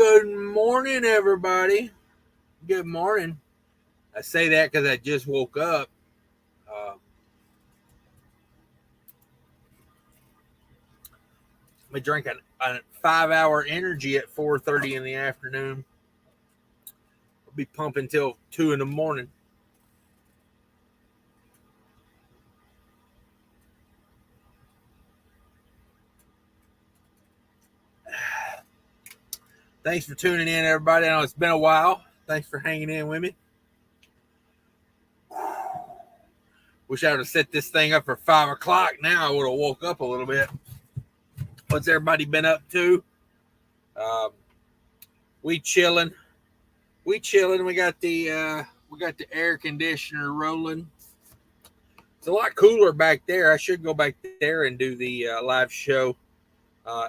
Good morning, everybody. Good morning. I say that because I just woke up. I drank a 5-hour energy at 4:30 in the afternoon. I'll be pumping till 2 in the morning. Thanks for tuning in, everybody. I know it's been a while. Thanks for hanging in with me. Wish I would have set this thing up for 5 o'clock. Now I would have woke up a little bit. What's everybody been up to? We chilling. We got the air conditioner rolling. It's a lot cooler back there. I should go back there and do the live show.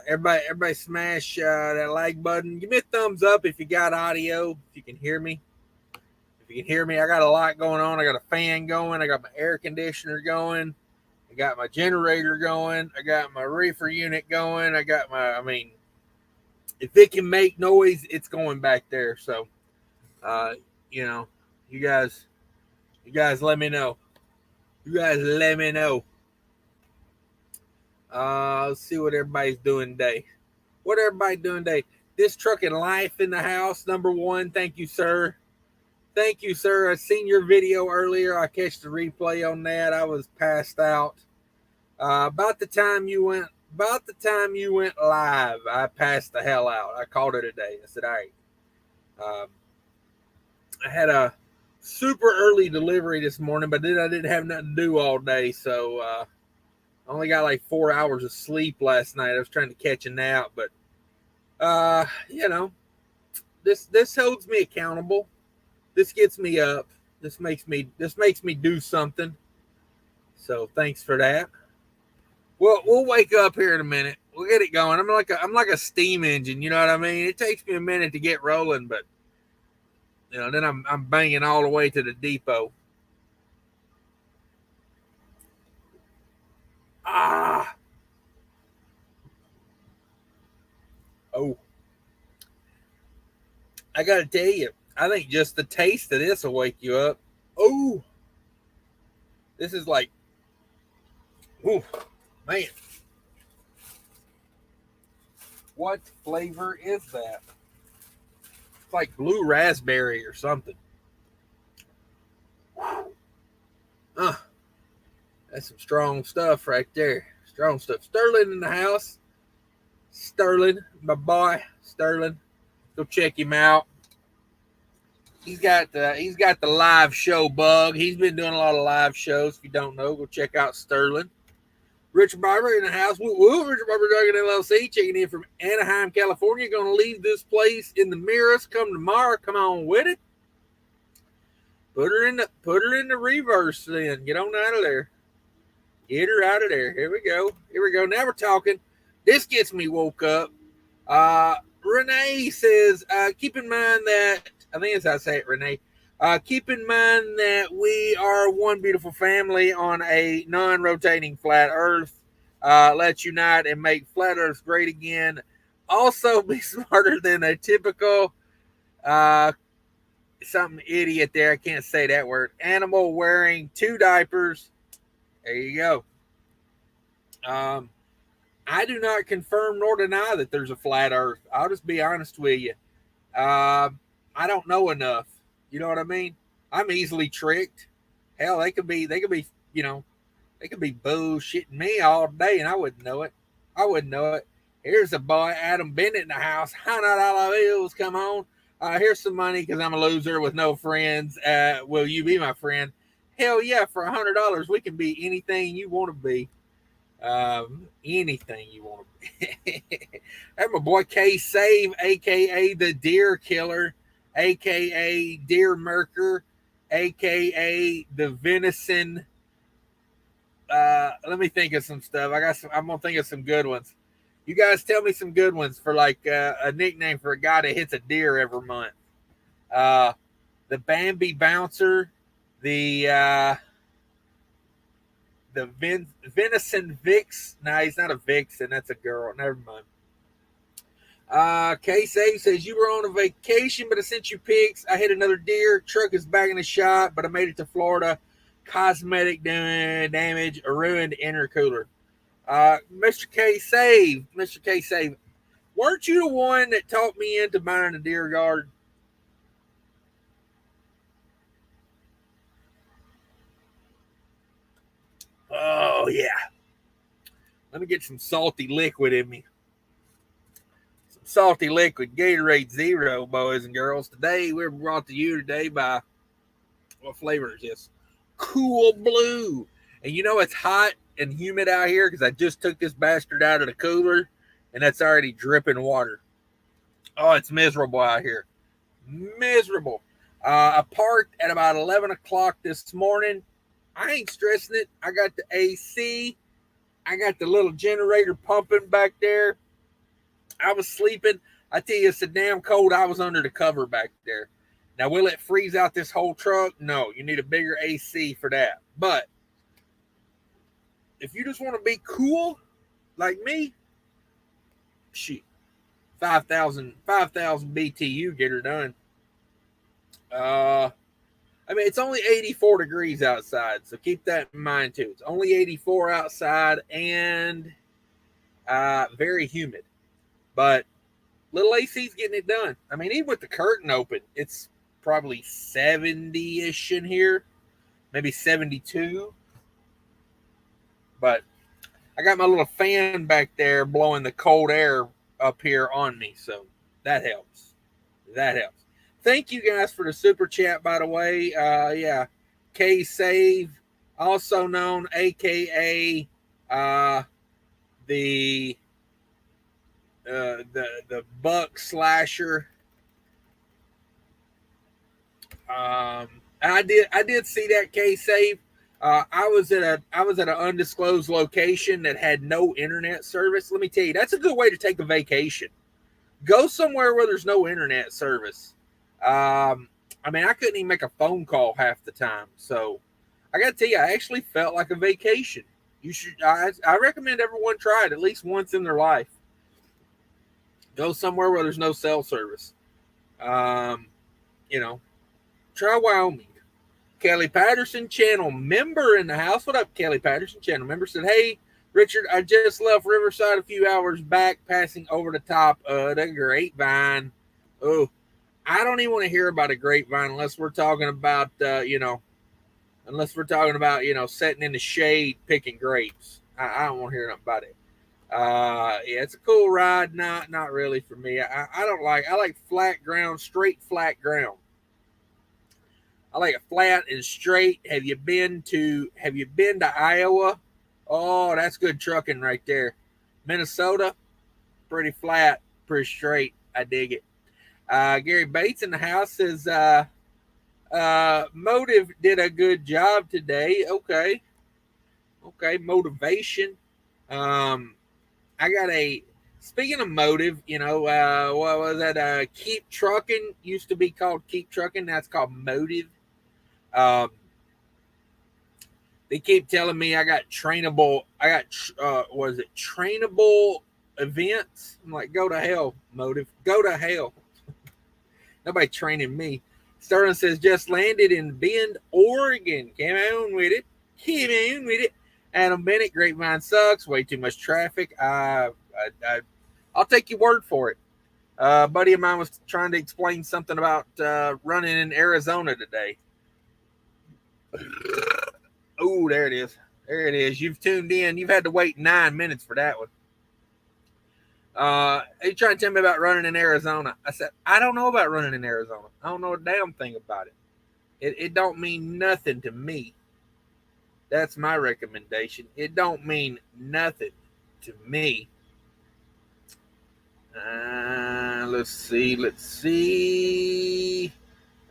Everybody smash that like button. Give me a thumbs up if you got audio, if you can hear me. If you can hear me, I got a lot going on. I got a fan going. I got my air conditioner going. I got my generator going. I got my reefer unit going. If it can make noise, it's going back there. So, you guys let me know. Let's see what everybody's doing today. This trucking life in the house, number one. Thank you, sir. I seen your video earlier. I catch the replay on that. I was passed out. About the time you went live, I passed the hell out. I called it a day. I said, all right. I had a super early delivery this morning, but then I didn't have nothing to do all day, so I only got like 4 hours of sleep last night. I was trying to catch a nap, but this holds me accountable. This gets me up. This makes me do something. So thanks for that. Well, we'll wake up here in a minute. We'll get it going. I'm like a steam engine. You know what I mean? It takes me a minute to get rolling, but then I'm banging all the way to the depot. Oh, I got to tell you, I think just the taste of this will wake you up. Oh, this is like, oh, man. What flavor is that? It's like blue raspberry or something. That's some strong stuff right there. Strong stuff. Sterling in the house. Sterling, my boy, Sterling. Go check him out. He's got the live show bug. He's been doing a lot of live shows. If you don't know, go check out Sterling. Richard Barber in the house. Woo, Richard Barber Trucking LLC, checking in from Anaheim, California. Going to leave this place in the mirrors. Come tomorrow. Come on with it. Put her in the reverse then. Get on out of there. Get her out of there. Here we go. Now we're talking. This gets me woke up. Renee says, keep in mind that, I think that's how I say it, Renee. Keep in mind that we are one beautiful family on a non-rotating flat earth. Let's unite and make flat earth great again. Also be smarter than a typical something idiot there. I can't say that word. Animal wearing 2 diapers. There you go. I do not confirm nor deny that there's a flat earth. I'll just be honest with you. I don't know enough. You know what I mean? I'm easily tricked. Hell, they could be bullshitting me all day and I wouldn't know it. Here's a boy, Adam Bennett in the house. $100 bills, come on. Here's some money because I'm a loser with no friends. Will you be my friend? Hell yeah, for $100, we can be anything you want to be. Anything you want to be. That's my boy K Save, aka the Deer Killer, aka Deer Merker, aka the Venison. Let me think of some stuff. I'm gonna think of some good ones. You guys tell me some good ones for like a nickname for a guy that hits a deer every month. The Bambi Bouncer, the Venison Vix. No, he's not a vixen. That's a girl. Never mind. K-Save says, you were on a vacation, but I sent you pics. I hit another deer. Truck is back in the shop, but I made it to Florida. Cosmetic damage, a ruined intercooler. Mr. K-Save, weren't you the one that talked me into buying a deer guard? Oh, yeah. Let me get some salty liquid in me. Some salty liquid, Gatorade Zero, boys and girls. Today, we're brought to you today by, what flavor is this? Cool Blue. And you know it's hot and humid out here because I just took this bastard out of the cooler and that's already dripping water. Oh, it's miserable out here. Miserable. I parked at about 11 o'clock this morning. I ain't stressing it. I got the AC. I got the little generator pumping back there. I was sleeping. I tell you, it's so damn cold. I was under the cover back there. Now, will it freeze out this whole truck? No, you need a bigger AC for that. But if you just want to be cool like me, shit, 5,000 BTU get her done. I mean, it's only 84 degrees outside, so keep that in mind too. It's only 84 outside and very humid. But little AC's getting it done. I mean, even with the curtain open, it's probably 70-ish in here, maybe 72. But I got my little fan back there blowing the cold air up here on me, so that helps. That helps. Thank you guys for the super chat, by the way. Yeah, K Save, also known AKA the buck slasher. I did see that, K Save. I was at an undisclosed location that had no internet service. Let me tell you, that's a good way to take a vacation. Go somewhere where there's no internet service. I mean, I couldn't even make a phone call half the time. So I got to tell you, I actually felt like a vacation. You should. I recommend everyone try it at least once in their life. Go somewhere where there's no cell service. You know, try Wyoming. Kelly Patterson, channel member in the house. What up, Kelly Patterson, channel member? Said, hey, Richard, I just left Riverside a few hours back, passing over the top of the grapevine. Oh, I don't even want to hear about a grapevine unless we're talking about, sitting in the shade picking grapes. I don't want to hear nothing about it. Yeah, it's a cool ride. Not really for me. I like flat ground, straight flat ground. I like it flat and straight. Have you been to Iowa? Oh, that's good trucking right there. Minnesota, pretty flat, pretty straight. I dig it. Gary Bates in the house says, Motive did a good job today. Okay, motivation. Speaking of Motive, what was that? Keep Trucking used to be called Keep Trucking. Now it's called Motive. They keep telling me I got trainable events? I'm like, go to hell, Motive. Go to hell. Nobody training me. Sterling says, just landed in Bend, Oregon. Come on with it. Adam Bennett, Grapevine sucks. Way too much traffic. I'll take your word for it. A buddy of mine was trying to explain something about running in Arizona today. Oh, there it is. You've tuned in. You've had to wait 9 minutes for that one. He's trying to tell me about running in Arizona. I said, I don't know about running in Arizona. I don't know a damn thing about it. It don't mean nothing to me. That's my recommendation. It don't mean nothing to me. Let's see.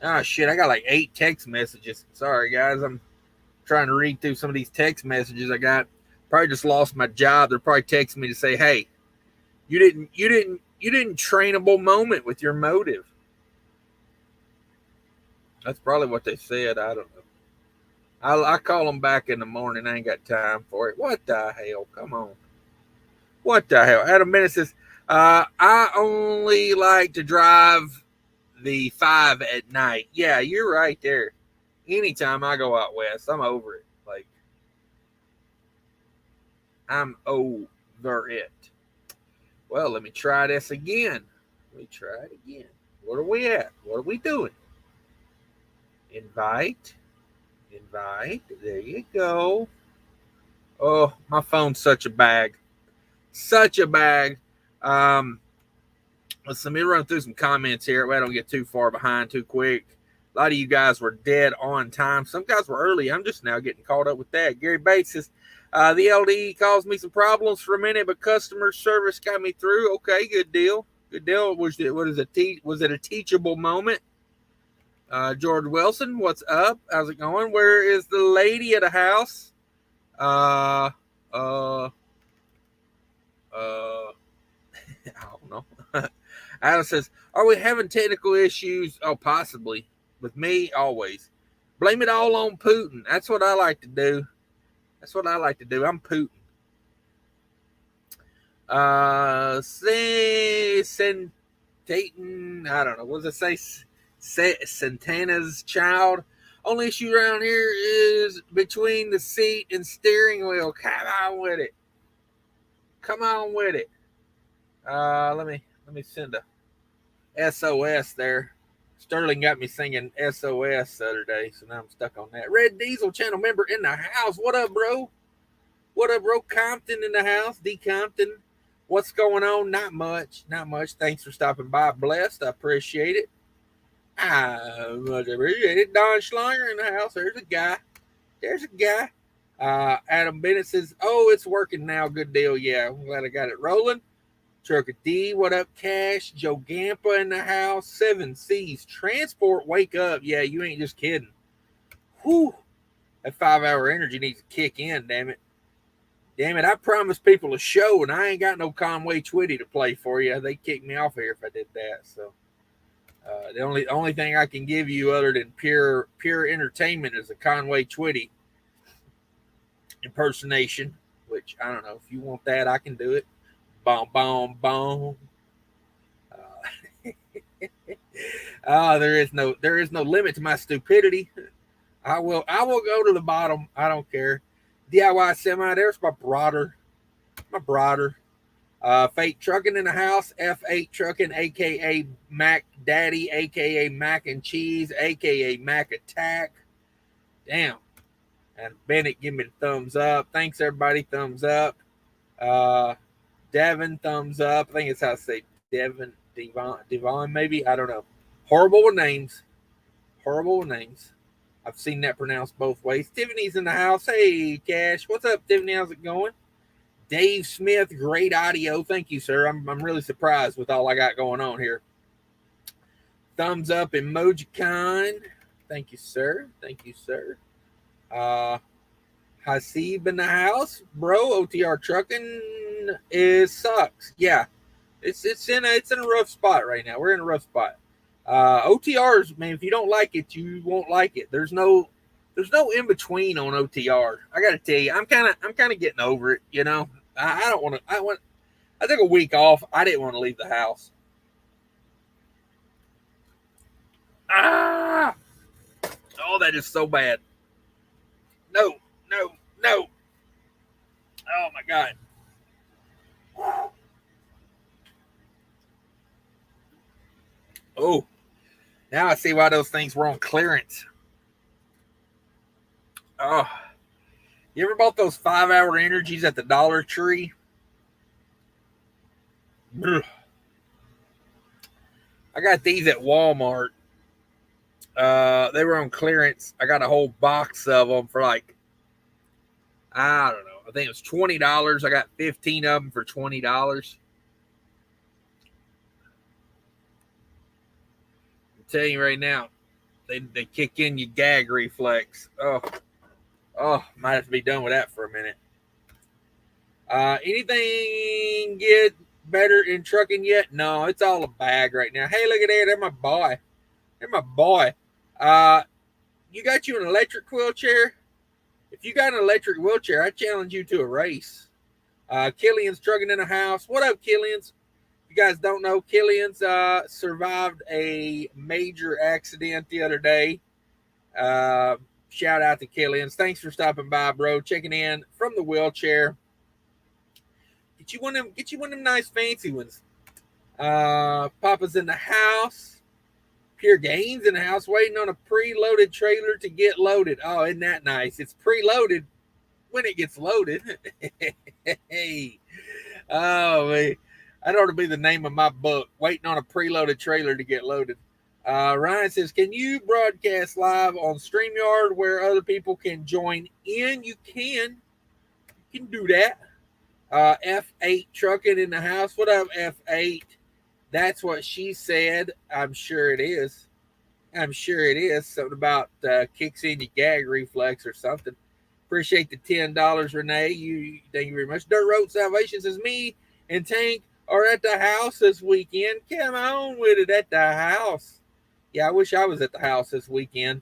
Oh, shit. I got like 8 text messages. Sorry, guys. I'm trying to read through some of these text messages I got. Probably just lost my job. They're probably texting me to say, hey, you didn't trainable moment with your Motive. That's probably what they said. I don't know. I call them back in the morning. I ain't got time for it. What the hell? Come on. What the hell? Adam Bennett says, I only like to drive the 5 at night. Yeah, you're right there. Anytime I go out west, I'm over it. Like, I'm over it. Well, let me try this again. Let me try it again. What are we at? What are we doing? Invite. Invite. There you go. Oh, my phone's such a bag. Such a bag. Let me run through some comments here. I don't get too far behind too quick. A lot of you guys were dead on time. Some guys were early. I'm just now getting caught up with that. Gary Bates says, the LD caused me some problems for a minute, but customer service got me through. Okay, good deal. Good deal. Was it a teachable moment? George Wilson, what's up? How's it going? Where is the lady at the house? I don't know. Adam says, are we having technical issues? Oh, possibly. With me, always. Blame it all on Putin. That's what I like to do. That's what I like to do. I'm Putin. Sentaten, I don't know. What does it say? Santana's child. Only issue around here is between the seat and steering wheel. Come on with it. Come on with it. Let me send a SOS there. Sterling got me singing SOS the other day, so now I'm stuck on that. Red Diesel channel member in the house. What up, bro? What up, bro? Compton in the house. D. Compton. What's going on? Not much. Not much. Thanks for stopping by. Blessed. I appreciate it. I much appreciate it. Don Schlanger in the house. There's a guy. There's a guy. Adam Bennett says, oh, it's working now. Good deal. Yeah, I'm glad I got it rolling. Trucker D, what up, Cash? Joe Gampa in the house. 7 C's. Transport, wake up. Yeah, you ain't just kidding. Whew. That 5-hour energy needs to kick in, damn it. Damn it, I promised people a show, and I ain't got no Conway Twitty to play for you. They kick me off here if I did that. So the only thing I can give you other than pure entertainment is a Conway Twitty impersonation, which I don't know. If you want that, I can do it. Boom, boom, boom. There is no limit to my stupidity. I will go to the bottom. I don't care. DIY semi. There's my brother. Fake Trucking in the house. F8 Trucking, aka Mac Daddy, aka Mac and Cheese, aka Mac Attack. Damn. And Bennett, give me the thumbs up. Thanks everybody. Thumbs up. Devin, thumbs up. I think it's how to say Devin, Devon, maybe. I don't know. Horrible with names. I've seen that pronounced both ways. Tiffany's in the house. Hey, Cash. What's up, Tiffany? How's it going? Dave Smith, great audio. Thank you, sir. I'm really surprised with all I got going on here. Thumbs up, Emojicon. Thank you, sir. Hasib in the house. Bro, OTR Trucking sucks. Yeah. It's in a rough spot right now. We're in a rough spot. OTRs, man, if you don't like it, you won't like it. There's no in between on OTR. I gotta tell you, I'm kind of getting over it, you know. I don't want to. I took a week off. I didn't want to leave the house. Oh, that is so bad. No. Oh my God. Oh, now I see why those things were on clearance. Oh, you ever bought those 5-hour energies at the Dollar Tree? Ugh. I got these at Walmart. They were on clearance. I got a whole box of them for like, I don't know. I think it was $20. I got 15 of them for $20. I'm telling you right now, they kick in your gag reflex. Oh, might have to be done with that for a minute. Anything get better in trucking yet? No, it's all a bag right now. Hey, look at that. They're my boy. You got you an electric wheelchair? If you got an electric wheelchair, I challenge you to a race. Killian's trucking in the house. What up, Killian's? you guys don't know, Killian's survived a major accident the other day. Shout out to Killian's. Thanks for stopping by, bro. Checking in from the wheelchair. Get you one of them nice fancy ones. Papa's in the house. Pure Gains in the house, waiting on a preloaded trailer to get loaded. Oh, isn't that nice? It's preloaded when it gets loaded. Hey. Oh, man. That ought to be the name of my book, Waiting on a Preloaded Trailer to Get Loaded. Ryan says, can you broadcast live on StreamYard where other people can join in? You can do that. F8 Trucking in the house. What up, F8? That's what she said. I'm sure it is. Something about kicks in your gag reflex or something. Appreciate the $10, Renee. Thank you very much. Dirt Road Salvation says, me and Tank are at the house this weekend. Come on with it, at the house. Yeah, I wish I was at the house this weekend.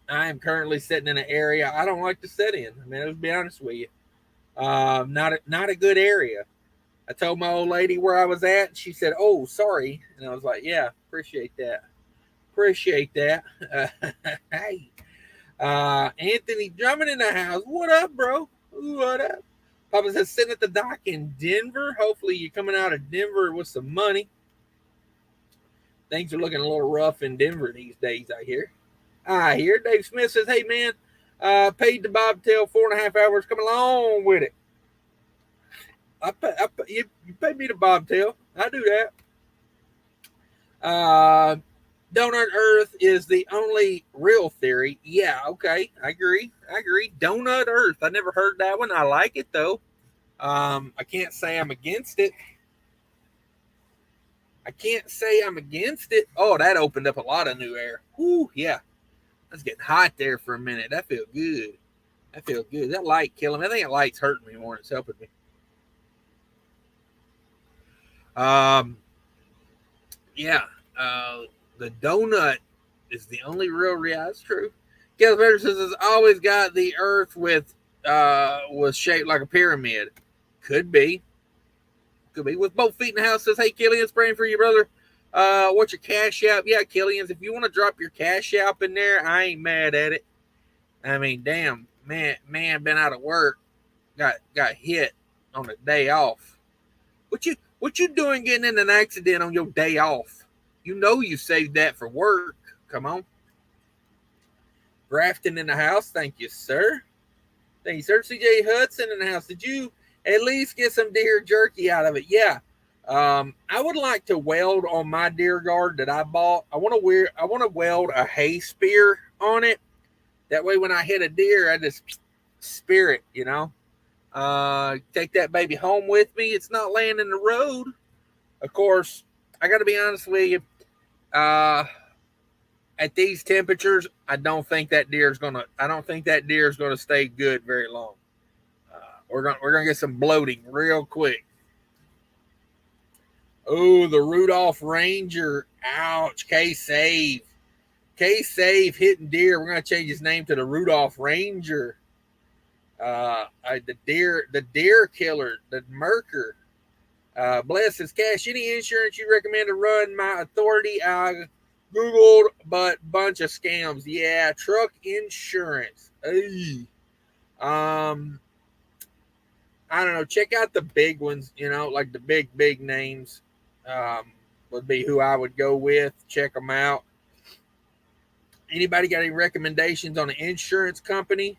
I am currently sitting in an area I don't like to sit in. I mean, let's be honest with you. Not a good area. I told my old lady where I was at. She said, oh, sorry. And I was like, yeah, appreciate that. Hey. Anthony Drummond in the house. What up, bro? What up? Papa says, sitting at the dock in Denver. Hopefully you're coming out of Denver with some money. Things are looking a little rough in Denver these days, I hear. Dave Smith says, hey, man, paid the bobtail 4.5 hours. Come along with it. You paid me the bobtail. I do that. Donut Earth is the only real theory. Yeah, okay. I agree. Donut Earth. I never heard that one. I like it, though. I can't say I'm against it. Oh, that opened up a lot of new air. Ooh, yeah. I was getting hot there for a minute. That feels good. That light killing me. I think that light's hurting me more than it's helping me. Yeah. The donut is the only real reality. That's true. Kevin Better says it's always got the earth was shaped like a pyramid. Could be. With both feet in the house. Says, hey, Killian's praying for you, brother. What's your cash app? Yeah, Killian's. If you want to drop your cash app in there, I ain't mad at it. I mean, damn, man been out of work, got hit on a day off. What you doing getting in an accident on your day off? You know you saved that for work. Come on. Grafton in the house. Thank you, sir. CJ Hudson in the house. Did you at least get some deer jerky out of it? Yeah. I would like to weld on my deer guard that I bought. I want to weld a hay spear on it. That way when I hit a deer, I just spear it, you know. Take that baby home with me. It's not laying in the road. Of course, I got to be honest with you. At these temperatures, I don't think that deer is gonna stay good very long. We're gonna get some bloating real quick. Oh, the Rudolph Ranger. Ouch. K-Save hitting deer. We're going to change his name to the Rudolph Ranger. The deer killer, the murker. Bless his cash. Any insurance you recommend to run my authority? I Googled, but bunch of scams. Yeah, truck insurance. I don't know. Check out the big ones, you know, like the big names. Would be who I would go with. Check them out. Anybody got any recommendations on an insurance company?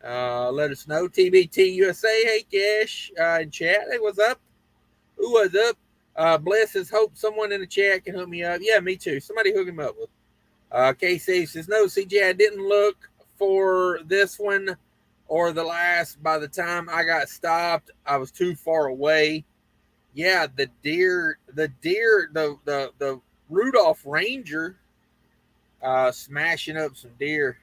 Let us know. TBT USA. Hey, Cash in chat. Hey, what's up? Who was up? Bless his hope someone in the chat can hook me up. Yeah, me too. Somebody hook him up with. KC says, no, CJ, I didn't look for this one or the last. By the time I got stopped, I was too far away. Yeah, the Rudolph Ranger smashing up some deer.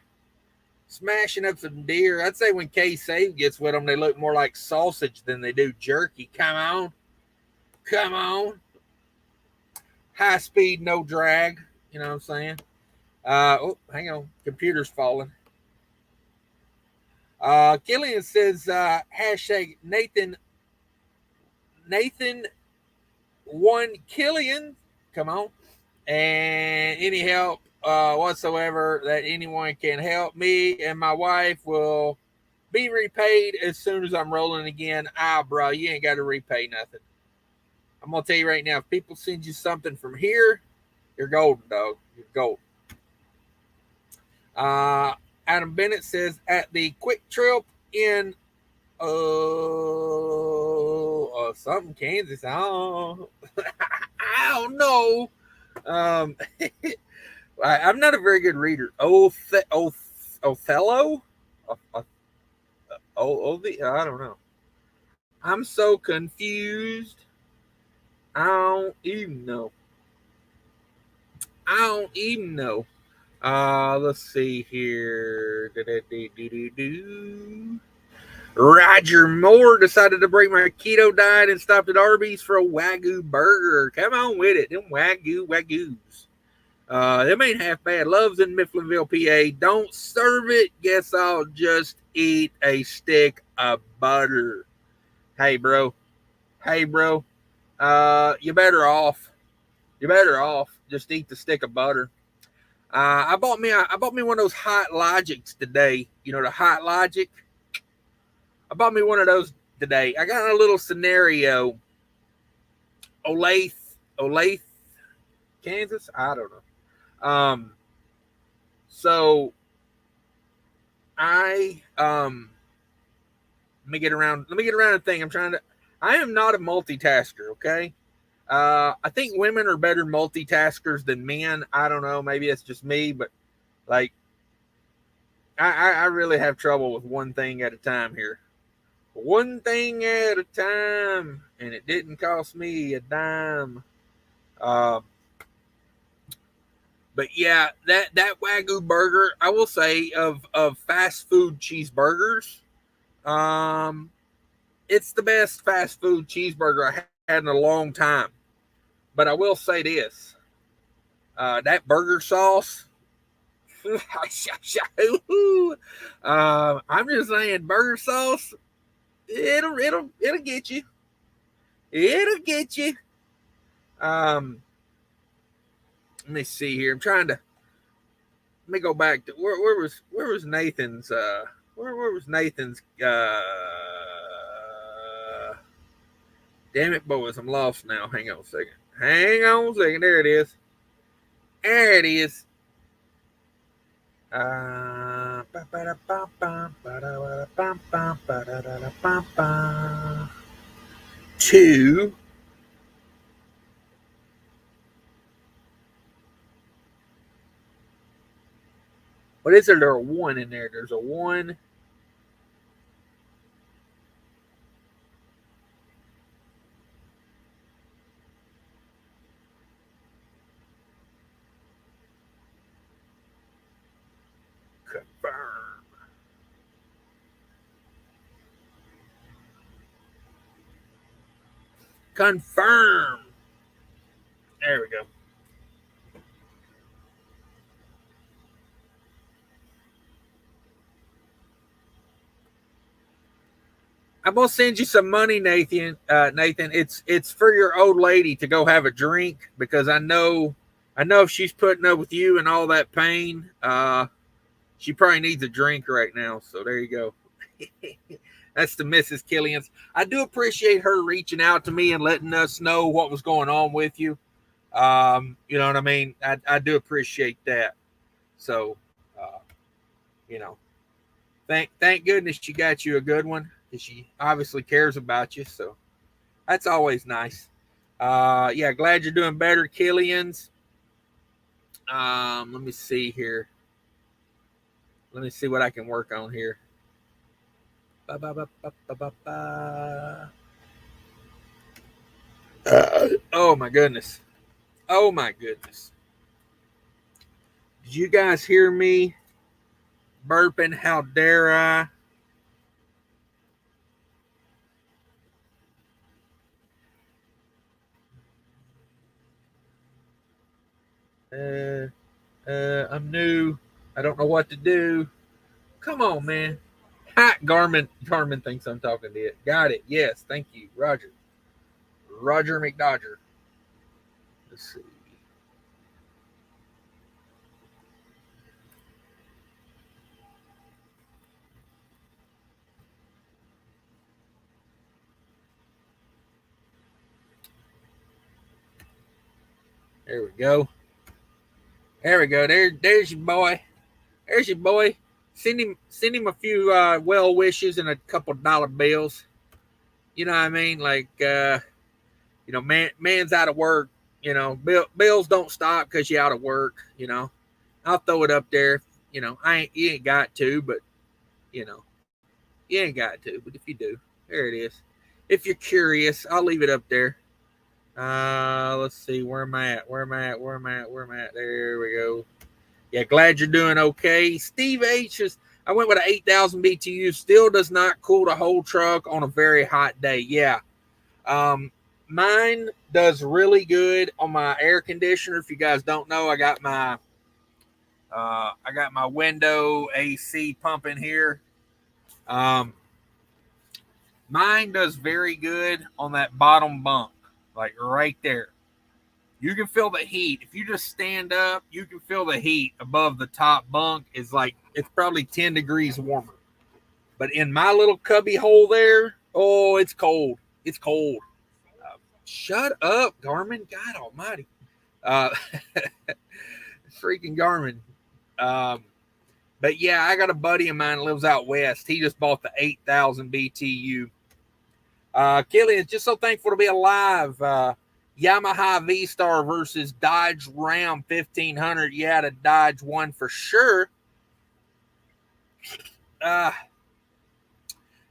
I'd say when K-Save gets with them, they look more like sausage than they do jerky. Come on. High speed, no drag. You know what I'm saying? Hang on. Computer's falling. Killian says, hashtag Nathan one Killian. Come on. And any help whatsoever that anyone can help me and my wife will be repaid as soon as I'm rolling again. Bro, you ain't got to repay nothing. I'm going to tell you right now, if people send you something from here, you're golden, dog. You're golden. Adam Bennett says, at the quick trip in something Kansas. I don't know. I'm not a very good reader. Othello? I don't know. I'm so confused. I don't even know. Let's see here. Roger Moore decided to break my keto diet and stopped at Arby's for a Wagyu burger. Come on with it. Them Wagyus. Them ain't half bad. Love's in Mifflinville, PA. Don't serve it. Guess I'll just eat a stick of butter. Hey, bro. You better off. Just eat the stick of butter. I bought me one of those Hot Logics today. You know, the Hot Logic. I bought me one of those today. I got a little scenario. Olathe, Kansas. I don't know. So I let me get around the thing. I am not a multitasker, okay? I think women are better multitaskers than men. I don't know, maybe it's just me, but like I really have trouble with one thing at a time here. One thing at a time, and it didn't cost me a dime. But yeah, that Wagyu burger, I will say, of fast food cheeseburgers, it's the best fast food cheeseburger I had in a long time. But I will say this: that burger sauce. I'm just saying, burger sauce. It'll get you. It'll get you. Let me see here. Let me go back to where was Nathan's where was Nathan's damn it, boys, I'm lost now. Hang on a second. There it is. Two. What is there? There's a one in there. There's a one. Confirm. There we go. I'm gonna send you some money, Nathan. Nathan, it's for your old lady to go have a drink, because I know if she's putting up with you and all that pain, she probably needs a drink right now. So there you go. That's the Mrs. Killian's. I do appreciate her reaching out to me and letting us know what was going on with you. You know what I mean? I do appreciate that. So, you know, thank goodness she got you a good one. She obviously cares about you, so that's always nice. Yeah, glad you're doing better, Killian's. Let me see here. Let me see what I can work on here. Oh my goodness. Oh my goodness. Did you guys hear me burping? How dare I? I'm new. I don't know what to do. Come on, man. Hi, Garmin thinks I'm talking to it. Got it. Yes, thank you, Roger McDodger. Let's see. There we go. There we go. There's your boy. There's your boy. Send him a few well wishes and a couple dollar bills. You know what I mean? Like man's out of work. Bills don't stop because you're out of work. I'll throw it up there. You ain't got to, but you ain't got to. But if you do, there it is. If you're curious, I'll leave it up there. Let's see. Where am I at? There we go. Yeah, glad you're doing okay. Steve H is. I went with an 8,000 BTU. Still does not cool the whole truck on a very hot day. Yeah. Mine does really good on my air conditioner. If you guys don't know, I got my window AC pumping here. Mine does very good on that bottom bunk, like right there. You can feel the heat. If you just stand up, you can feel the heat above the top bunk. It's probably 10 degrees warmer. But in my little cubby hole there, oh, it's cold. It's cold. Shut up, Garmin. God almighty. Freaking Garmin. But yeah, I got a buddy of mine that lives out west. He just bought the 8,000 BTU. Kelly is just so thankful to be alive. Yamaha V-Star versus Dodge Ram 1500. Yeah, the Dodge won for sure.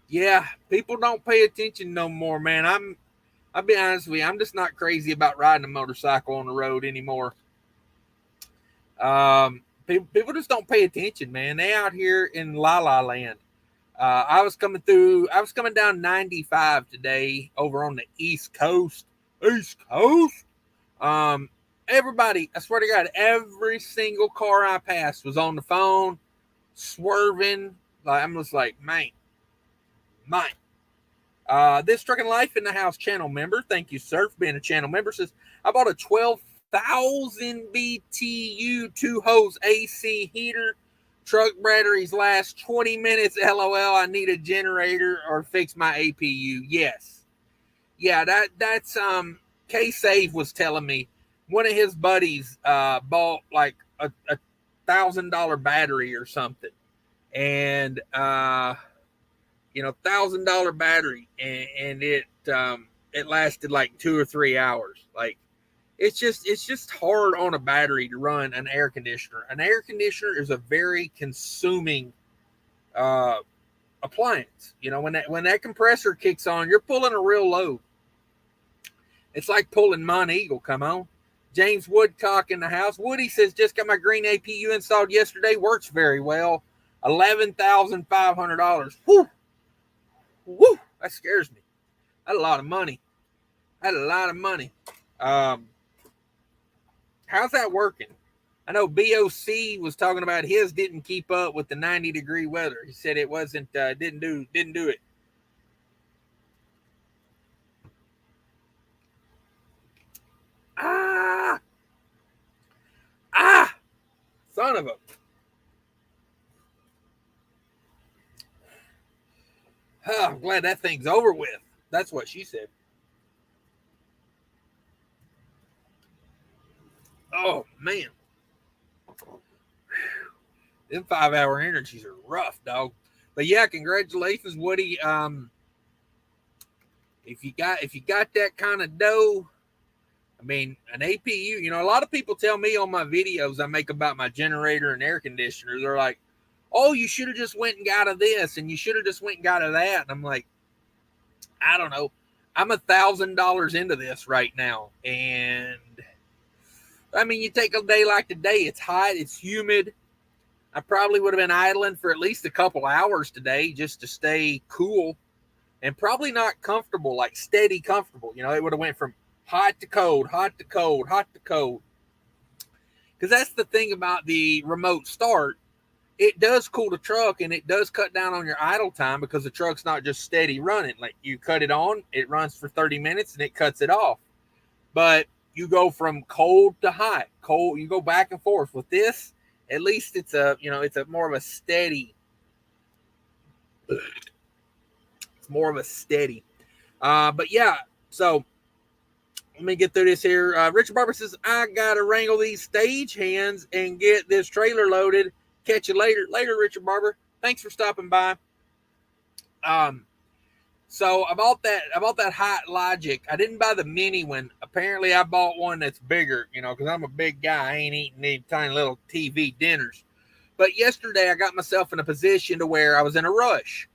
Yeah, people don't pay attention no more, man. I'll be honest with you, I'm just not crazy about riding a motorcycle on the road anymore. People just don't pay attention, man. They out here in La La Land. I was coming down 95 today over on the East Coast. Everybody, I swear to God, every single car I passed was on the phone, swerving. I'm just like, man. This Trucking Life in the House channel member, thank you, sir, for being a channel member, says, I bought a 12,000 BTU 2-hose AC heater. Truck batteries last 20 minutes. LOL. I need a generator or fix my APU. Yes. Yeah, that's K-Save was telling me one of his buddies bought like a $1,000 battery or something. And $1,000 battery, and it lasted like 2 or 3 hours. Like it's just hard on a battery to run an air conditioner. An air conditioner is a very consuming appliance. When that compressor kicks on, you're pulling a real load. It's like pulling Mont Eagle. Come on. James Woodcock in the house. Woody says, just got my green APU installed yesterday. Works very well. $11,500. Woo! That scares me. That's a lot of money. How's that working? I know BOC was talking about his didn't keep up with the 90-degree weather. He said it wasn't didn't do it. Son of a. I'm glad that thing's over with. That's what she said. Oh, man. Them 5-hour energies are rough, dog. But yeah, congratulations, Woody. If you got that kind of dough, I mean, an APU, a lot of people tell me on my videos I make about my generator and air conditioner, they're like, oh, you should have just went and got a this, and you should have just went and got a that. And I'm like, I don't know. I'm $1,000 into this right now. And I mean, you take a day like today, it's hot, it's humid. I probably would have been idling for at least a couple hours today just to stay cool and probably not comfortable, like steady comfortable. It would have went from hot to cold, hot to cold, hot to cold. Because that's the thing about the remote start. It does cool the truck and it does cut down on your idle time because the truck's not just steady running. Like you cut it on, it runs for 30 minutes and it cuts it off. But you go from cold to hot. Cold, you go back and forth. With this, at least it's a, it's a more of a steady. It's more of a steady. But yeah, so let me get through this here. Richard Barber says, I got to wrangle these stage hands and get this trailer loaded. Catch you later. Later, Richard Barber. Thanks for stopping by. So about that Hot Logic, I didn't buy the mini one. Apparently, I bought one that's bigger, because I'm a big guy. I ain't eating these tiny little TV dinners. But yesterday, I got myself in a position to where I was in a rush.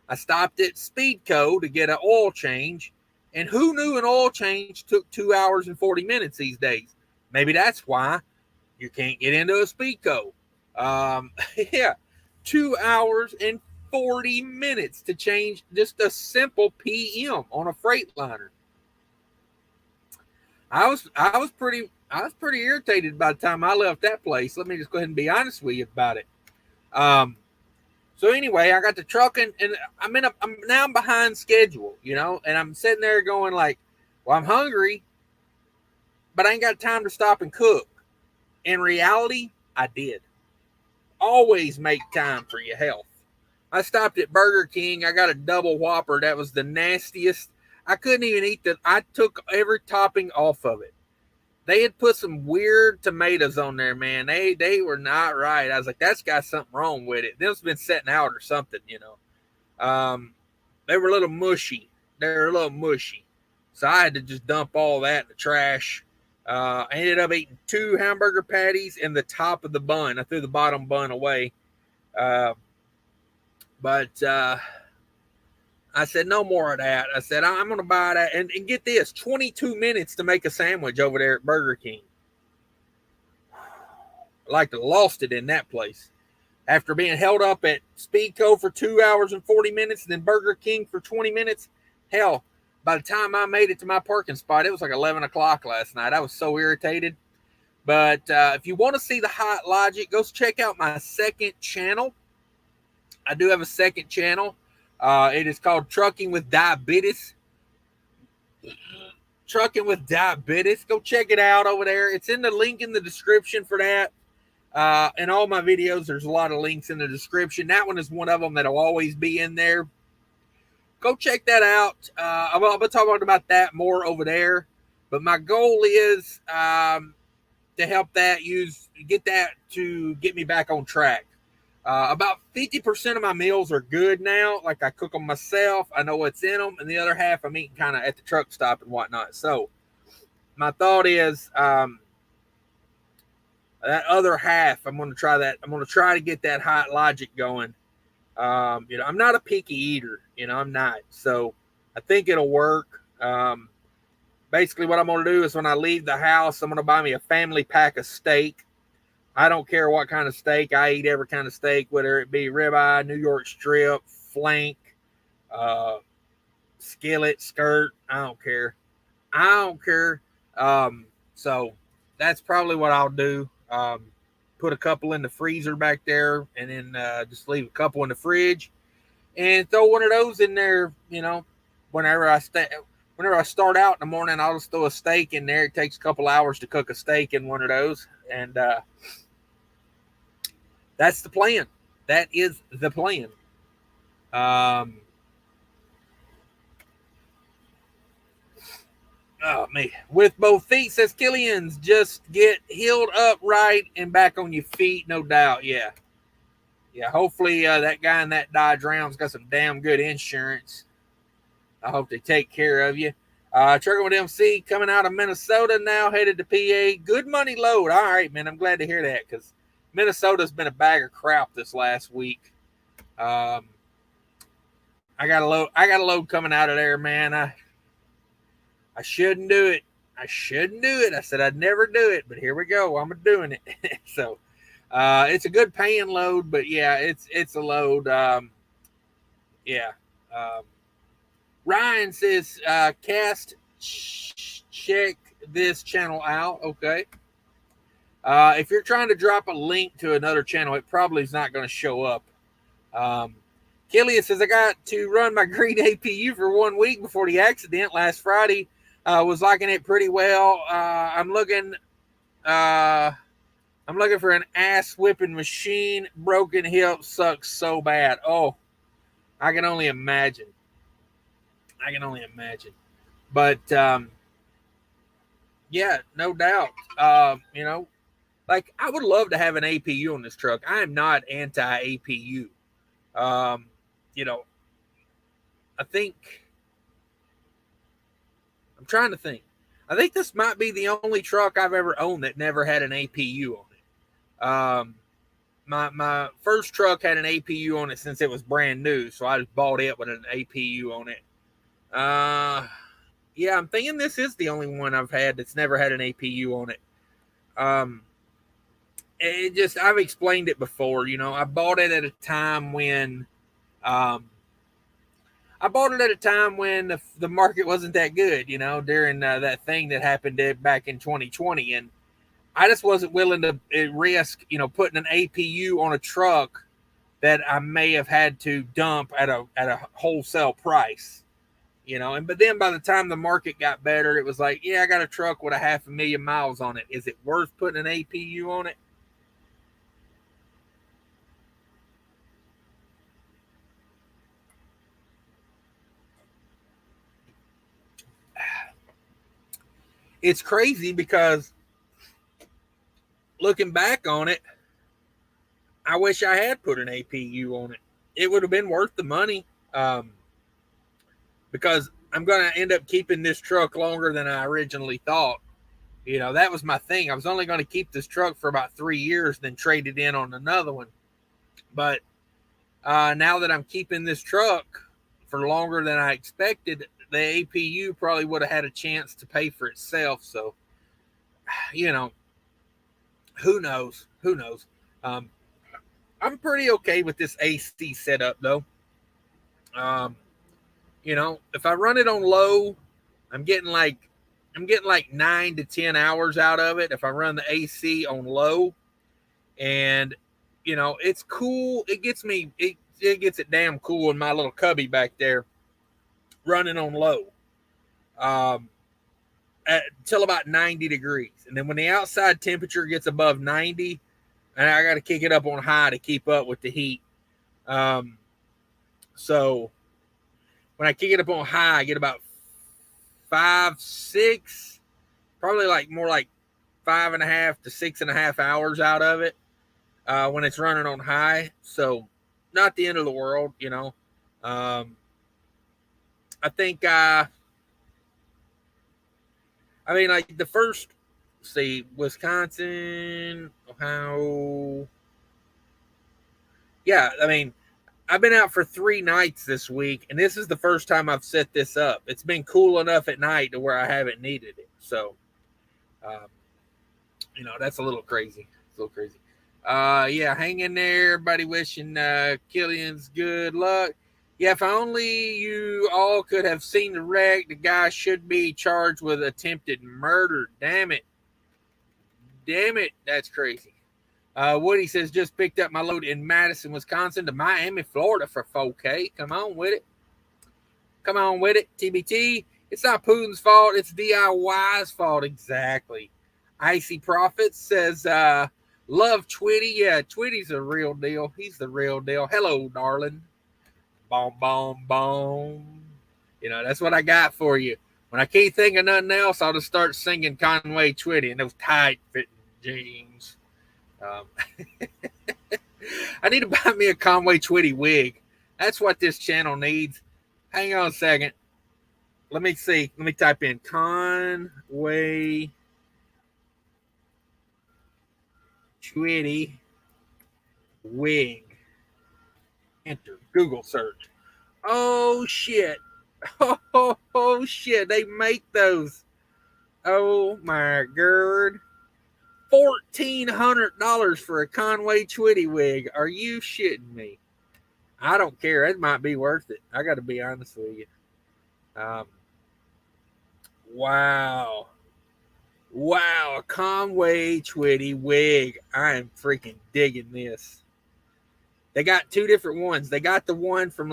I stopped at Speedco to get an oil change. And who knew an oil change took 2 hours and 40 minutes these days? Maybe that's why you can't get into a Speedco. Yeah, 2 hours and 40 minutes to change just a simple PM on a Freightliner. I was pretty irritated by the time I left that place. Let me just go ahead and be honest with you about it. So anyway, I got the trucking, and I'm behind schedule, and I'm sitting there going like, well, I'm hungry, but I ain't got time to stop and cook. In reality, I did. Always make time for your health. I stopped at Burger King. I got a double Whopper. That was the nastiest. I couldn't even eat that. I took every topping off of it. They had put some weird tomatoes on there, man. They were not right. I was like, that's got something wrong with it. This has been setting out or something, They were a little mushy. So I had to just dump all that in the trash. I ended up eating 2 hamburger patties and the top of the bun. I threw the bottom bun away. But I said, no more of that. I said, I'm going to buy that. And get this, 22 minutes to make a sandwich over there at Burger King. I like to lost it in that place. After being held up at Speedco for 2 hours and 40 minutes, and then Burger King for 20 minutes. Hell, by the time I made it to my parking spot, it was like 11 o'clock last night. I was so irritated. But if you want to see the Hot Logic, go check out my second channel. I do have a second channel. It is called Trucking with Diabetes. Trucking with Diabetes. Go check it out over there. It's in the link in the description for that. In all my videos, there's a lot of links in the description. That one is one of them that'll always be in there. Go check that out. I'll be talking about that more over there. But my goal is to help get that to get me back on track. About 50% of my meals are good now. Like I cook them myself. I know what's in them. And the other half I'm eating kind of at the truck stop and whatnot. So my thought is that other half, I'm going to try that. I'm going to try to get that Hot Logic going. I'm not a picky eater. I'm not. So I think it'll work. Basically what I'm going to do is when I leave the house, I'm going to buy me a family pack of steak. I don't care what kind of steak. I eat every kind of steak, whether it be ribeye, New York strip, flank, skillet, skirt. I don't care. So that's probably what I'll do. Put a couple in the freezer back there, and then just leave a couple in the fridge, and throw one of those in there. Whenever I start out in the morning, I'll just throw a steak in there. It takes a couple hours to cook a steak in one of those, and that's the plan. That is the plan. Oh, man. With both feet, says Killian's, just get healed up right and back on your feet, no doubt. Yeah. Yeah, hopefully that guy in that Dodge Ram's got some damn good insurance. I hope they take care of you. Trucking with MC coming out of Minnesota now, headed to PA. Good money load. All right, man. I'm glad to hear that because Minnesota's been a bag of crap this last week. I got a load coming out of there, man. I shouldn't do it. I said I'd never do it, but here we go. I'm doing it. So it's a good paying load, but yeah, it's a load. Ryan says, cast, check this channel out. Okay. If you're trying to drop a link to another channel, it probably is not going to show up. Killian says, I got to run my green APU for 1 week before the accident last Friday. Was liking it pretty well. I'm looking for an ass whipping machine. Broken hip sucks so bad. Oh, I can only imagine. But yeah, no doubt. Like I would love to have an APU on this truck. I am not anti APU. Um, you know, I think I'm trying to think. I think this might be the only truck I've ever owned that never had an APU on it. My first truck had an APU on it since it was brand new, so I just bought it with an APU on it. Yeah, I'm thinking this is the only one I've had that's never had an APU on it. I've explained it before. I bought it at a time when the market wasn't that good, during that thing that happened back in 2020. And I just wasn't willing to risk, putting an APU on a truck that I may have had to dump at a wholesale price, but then by the time the market got better, it was like, yeah, I got a truck with 500,000 miles on it. Is it worth putting an APU on it? It's crazy because looking back on it, I wish I had put an APU on it. It would have been worth the money, because I'm going to end up keeping this truck longer than I originally thought. That was my thing. I was only going to keep this truck for about 3 years, then trade it in on another one. But now that I'm keeping this truck for longer than I expected, the APU probably would have had a chance to pay for itself. So, who knows? I'm pretty okay with this AC setup though. If I run it on low, I'm getting like 9 to 10 hours out of it if I run the AC on low. And it's cool. It gets it damn cool in my little cubby back there running on low. Until about 90 degrees. And then when the outside temperature gets above 90, and I got to kick it up on high to keep up with the heat. So when I kick it up on high, I get about 5, 6, probably more like 5.5 to 6.5 hours out of it when it's running on high. So not the end of the world, I think like the first, Wisconsin, Ohio. Yeah, I've been out for 3 nights this week, and this is the first time I've set this up. It's been cool enough at night to where I haven't needed it. So, that's a little crazy. Yeah, hang in there. Everybody wishing Killian's good luck. Yeah, if only you all could have seen the wreck. The guy should be charged with attempted murder. Damn it. That's crazy. Woody says, just picked up my load in Madison, Wisconsin to Miami, Florida for $4K. Come on with it. TBT. It's not Putin's fault. It's DIY's fault. Exactly. Icy Profits says, love Twitty. Yeah, Twitty's a real deal. He's the real deal. Hello, darling. Boom, boom, boom. That's what I got for you. When I can't think of nothing else, I'll just start singing Conway Twitty and those tight-fitting jeans. I need to buy me a Conway Twitty wig. That's what this channel needs. Hang on a second. Let me see. Let me type in Conway Twitty wig. Enter. Google search. Oh, shit. Oh, shit. They make those. Oh, my God. $1,400 for a Conway Twitty wig. Are you shitting me? I don't care. It might be worth it. I got to be honest with you. Wow. A Conway Twitty wig. I am freaking digging this. They got 2 different ones. They got the one from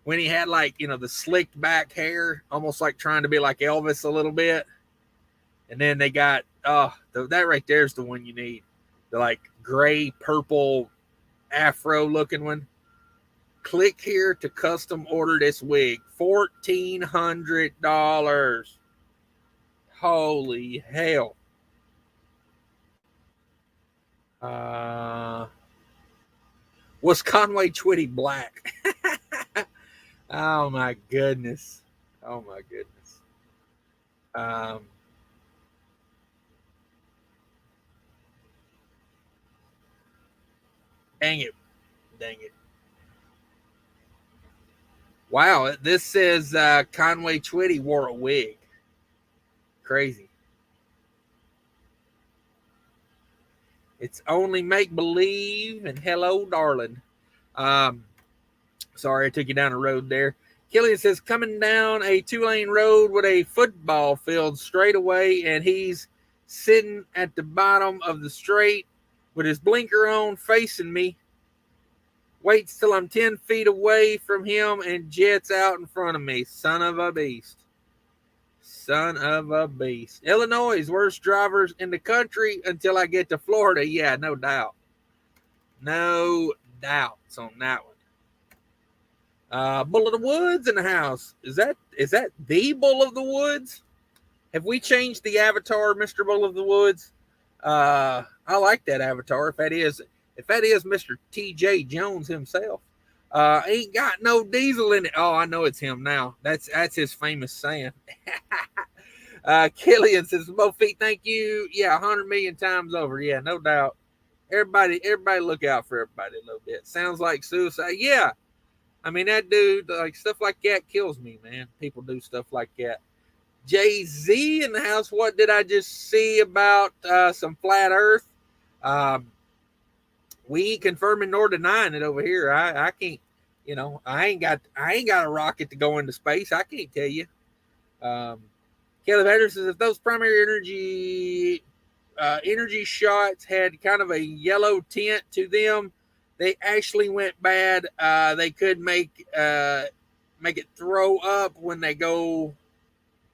when he had like, you know, the slicked back hair, almost like trying to be like Elvis a little bit. And then they got, that right there is the one you need. The like gray, purple, afro looking one. Click here to custom order this wig. $1,400. Holy hell. Was Conway Twitty black? Oh my goodness. Oh my goodness. Dang it. Dang it. Wow, this says Conway Twitty wore a wig. Crazy. It's only make believe and hello, darling. Sorry, I took you down a road there. Killian says coming down a 2-lane road with a football field straight away, and he's sitting at the bottom of the straight with his blinker on, facing me. Waits till I'm 10 feet away from him and jets out in front of me. Son of a beast. Son of a beast. Illinois' worst drivers in the country until I get to Florida. Yeah, no doubt. No doubts on that one. Bull of the Woods in the house. Is that the Bull of the Woods? Have we changed the avatar, Mr. Bull of the Woods? I like that avatar. If that is Mr. T.J. Jones himself. Ain't got no diesel in it. Oh, I know it's him now. That's his famous saying. Killian says, Bo Feet, thank you. Yeah, 100 million times over. Yeah, no doubt. Everybody look out for everybody a little bit. Sounds like suicide. Yeah. I mean, that dude, like, stuff like that kills me, man. People do stuff like that. Jay-Z in the house. What did I just see about some flat earth? We ain't confirming nor denying it over here. I can't, you know, I ain't got a rocket to go into space. I can't tell you. Caleb Hedger says if those primary energy shots had kind of a yellow tint to them, they actually went bad. They could make it throw up when they go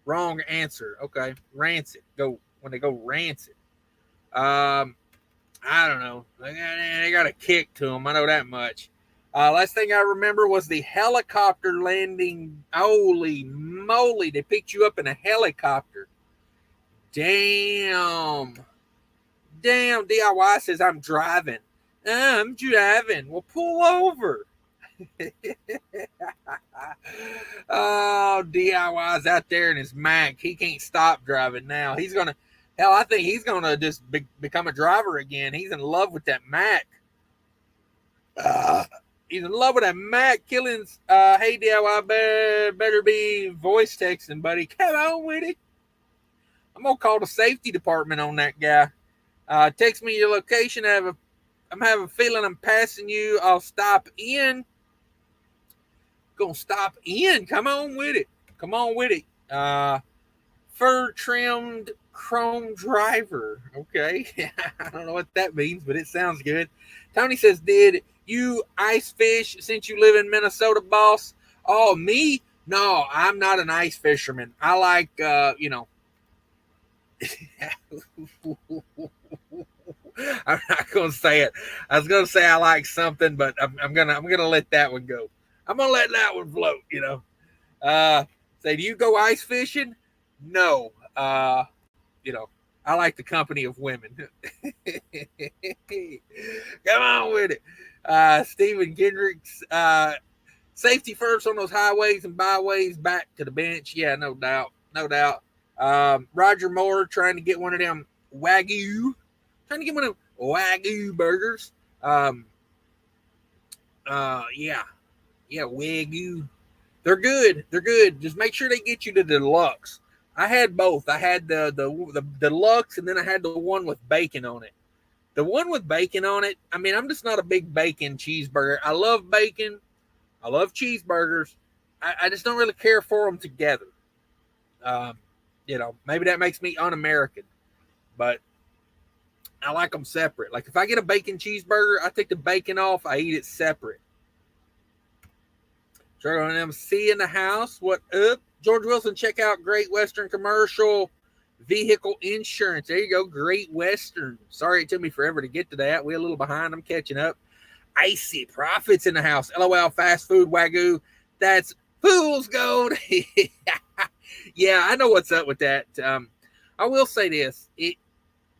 wrong answer. Okay, rancid. When they go rancid. I don't know. They got a kick to them. I know that much. Last thing I remember was the helicopter landing. Holy moly! They picked you up in a helicopter. Damn. DIY says I'm driving. Well, pull over. Oh, DIY's out there in his Mac. He can't stop driving now. I think he's gonna just become a driver again. He's in love with that Mac. He's in love with that Mac. Killings. Hey, DIY, better be voice texting, buddy. Come on with it. I'm gonna call the safety department on that guy. Text me your location. I'm having a feeling I'm passing you. I'll stop in. Gonna stop in. Come on with it. Fur trimmed chrome driver. Okay. I don't know what that means, but it sounds good. Tony says, did you ice fish since you live in Minnesota, boss? Oh, me? No, I'm not an ice fisherman. I like, I'm not gonna say it. I was gonna say I like something, but I'm gonna let that one go. I'm gonna let that one float. Say, do you go ice fishing? No. I like the company of women. Come on with it. Stephen Kendricks. Safety first on those highways and byways. Back to the bench. Yeah, no doubt. Roger Moore trying to get one of them Wagyu burgers. Wagyu. They're good. Just make sure they get you the deluxe. I had both. I had the deluxe, and then I had the one with bacon on it. The one with bacon on it, I mean, I'm just not a big bacon cheeseburger. I love bacon. I love cheeseburgers. I just don't really care for them together. Maybe that makes me un-American, but I like them separate. Like if I get a bacon cheeseburger, I take the bacon off. I eat it separate. Trucker MC in the house. What up? George Wilson, check out Great Western Commercial Vehicle Insurance. There you go, Great Western. Sorry it took me forever to get to that. We're a little behind. I'm catching up. Icy Profits in the house. LOL, fast food, Wagyu. That's fool's gold. Yeah, I know what's up with that. I will say this.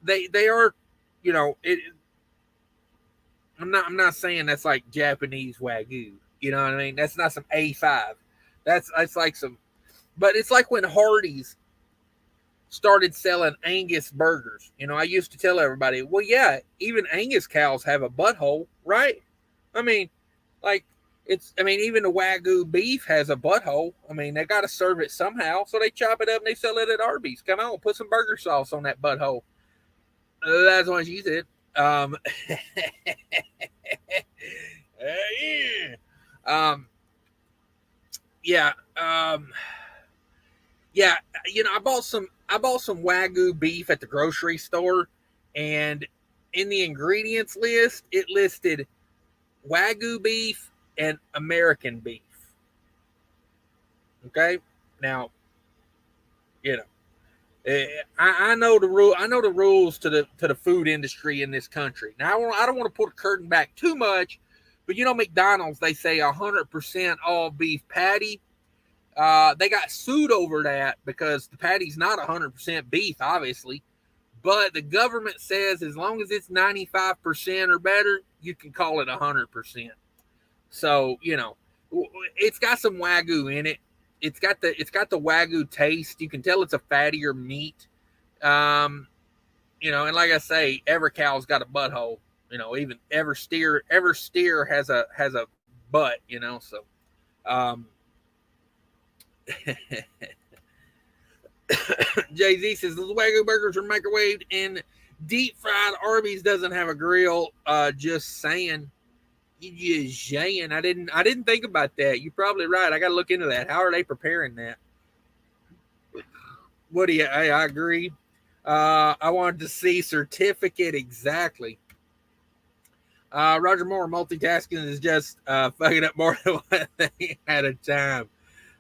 They are, you know, I'm not saying that's like Japanese Wagyu. You know what I mean? That's not some A5. That's like some, but it's like when Hardee's started selling Angus burgers. You know, I used to tell everybody, well, yeah, even Angus cows have a butthole, right? I mean, like, even the Wagyu beef has a butthole. I mean, they got to serve it somehow. So they chop it up and they sell it at Arby's. Come on, put some burger sauce on that butthole. That's what she said. Yeah. Yeah. You know, I bought some Wagyu beef at the grocery store, and in the ingredients list, it listed Wagyu beef and American beef. Okay, now, you know, I know the rule. I know the rules to the food industry in this country. Now, I don't want to pull the curtain back too much, but you know, McDonald's, they say 100% all beef patty. They got sued over that because the patty's not 100% beef, obviously. But the government says as long as it's 95% or better, you can call it 100%. So, you know, it's got some Wagyu in it. It's got the Wagyu taste. You can tell it's a fattier meat. You know, and like I say, every cow's got a butthole. You know, even every steer has a butt. You know, so. Jay-Z says the Wagyu burgers are microwaved and deep fried. Arby's doesn't have a grill. Just saying. Just saying. I didn't think about that. You're probably right. I got to look into that. How are they preparing that? What do you? I agree. I wanted to see certificate exactly. Roger Moore, multitasking is just fucking up more than one thing at a time.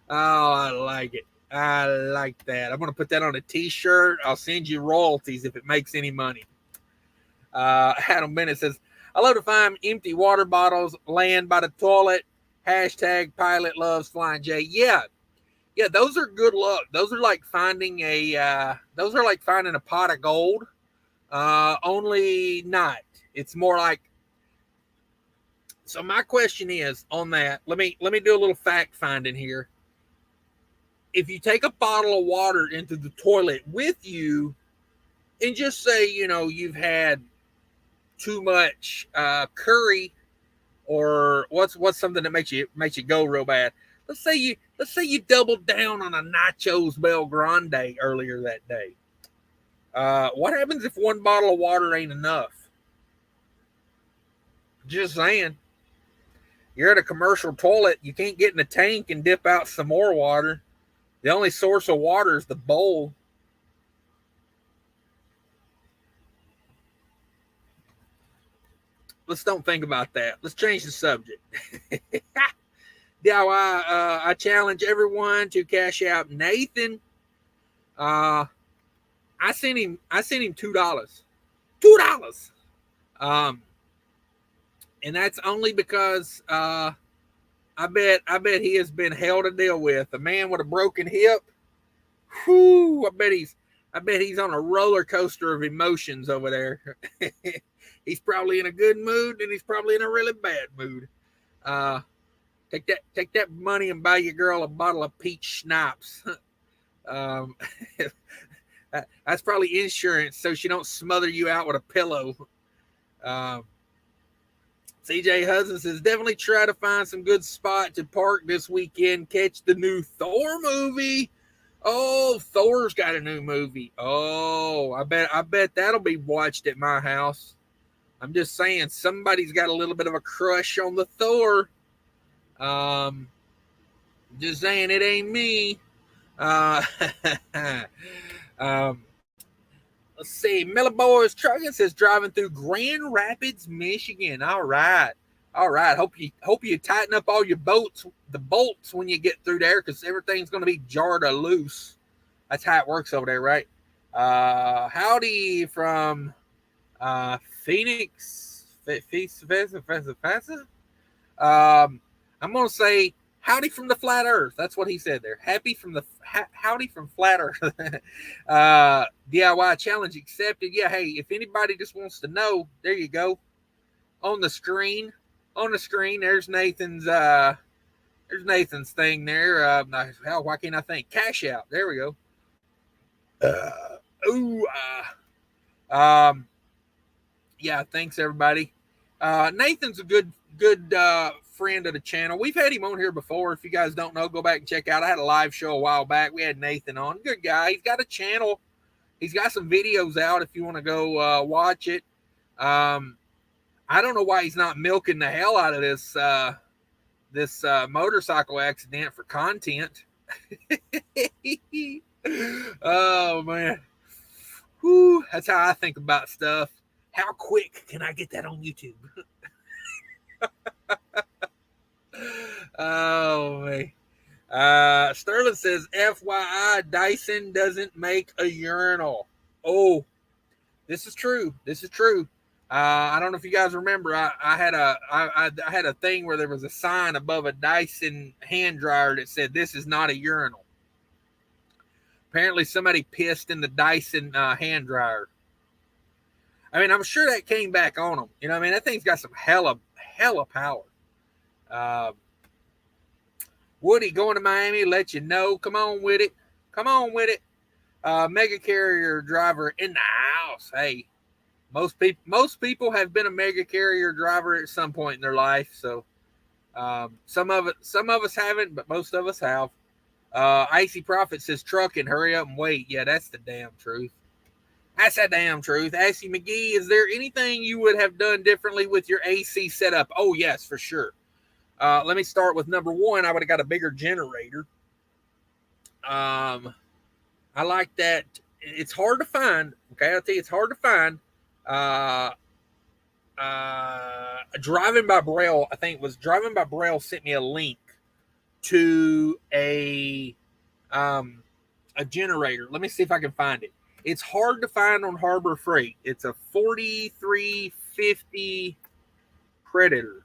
Oh, I like it. I like that. I'm going to put that on a t-shirt. I'll send you royalties if it makes any money. Adam Bennett says, I love to find empty water bottles laying by the toilet. Hashtag pilot loves Flying J. Yeah, those are good luck. Those are like finding a pot of gold. Only not. It's more like. So my question is on that. Let me do a little fact finding here. If you take a bottle of water into the toilet with you, and just say, you know, you've had too much curry, or what's something that makes you go real bad. Let's say you doubled down on a Nachos Bel Grande earlier that day. What happens if one bottle of water ain't enough? Just saying. You're at a commercial toilet. You can't get in the tank and dip out some more water. The only source of water is the bowl. Let's don't think about that. Let's change the subject. I challenge everyone to cash out Nathan. I sent him $2. $2. And that's only because I bet he has been hell to deal with. A man with a broken hip. Whew, I bet he's on a roller coaster of emotions over there. He's probably in a good mood, and he's probably in a really bad mood. Take that money and buy your girl a bottle of peach schnapps. That's probably insurance, so she don't smother you out with a pillow. CJ Hudson says, definitely try to find some good spot to park this weekend. Catch the new Thor movie. Oh, Thor's got a new movie. Oh, I bet that'll be watched at my house. I'm just saying, somebody's got a little bit of a crush on the Thor. Just saying, it ain't me. Let's see. Miller Boys Trucking says driving through Grand Rapids, Michigan. All right. All right. Hope you tighten up all your the bolts when you get through there, because everything's going to be jarred or loose. That's how it works over there, right? Howdy from Phoenix. I'm going to say howdy from the flat earth. That's what he said there. Howdy from flat earth. DIY challenge accepted. Yeah, hey, if anybody just wants to know, there you go. On the screen, there's Nathan's thing there. Hell, why can't I think? Cash out. There we go. Yeah, thanks everybody. Nathan's a good friend of the channel. We've had him on here before. If you guys don't know, go back and check out. I had a live show a while back. We had Nathan on. Good guy. He's got a channel. He's got some videos out if you want to go watch it. I don't know why he's not milking the hell out of this motorcycle accident for content. Oh man. Whew, that's how I think about stuff. How quick can I get that on YouTube? Oh man. Sterling says, FYI, Dyson doesn't make a urinal. Oh, this is true. I don't know if you guys remember. I had a thing where there was a sign above a Dyson hand dryer that said, "This is not a urinal." Apparently, somebody pissed in the Dyson hand dryer. I mean, I'm sure that came back on them. You know what I mean? That thing's got some hella power. Woody going to Miami, let you know. Come on with it. Mega carrier driver in the house. Hey, most people have been a mega carrier driver at some point in their life. So some of us haven't, but most of us have. Icy Prophet says trucking, hurry up and wait. Yeah, that's the damn truth. That's the damn truth. Icy McGee, is there anything you would have done differently with your AC setup? Oh, yes, for sure. Let me start with number one. I would have got a bigger generator. I like that. It's hard to find. Okay, I'll tell you, it's hard to find. Driving by Braille, I think it was Driving by Braille sent me a link to a generator. Let me see if I can find it. It's hard to find on Harbor Freight. It's a 4350 Predator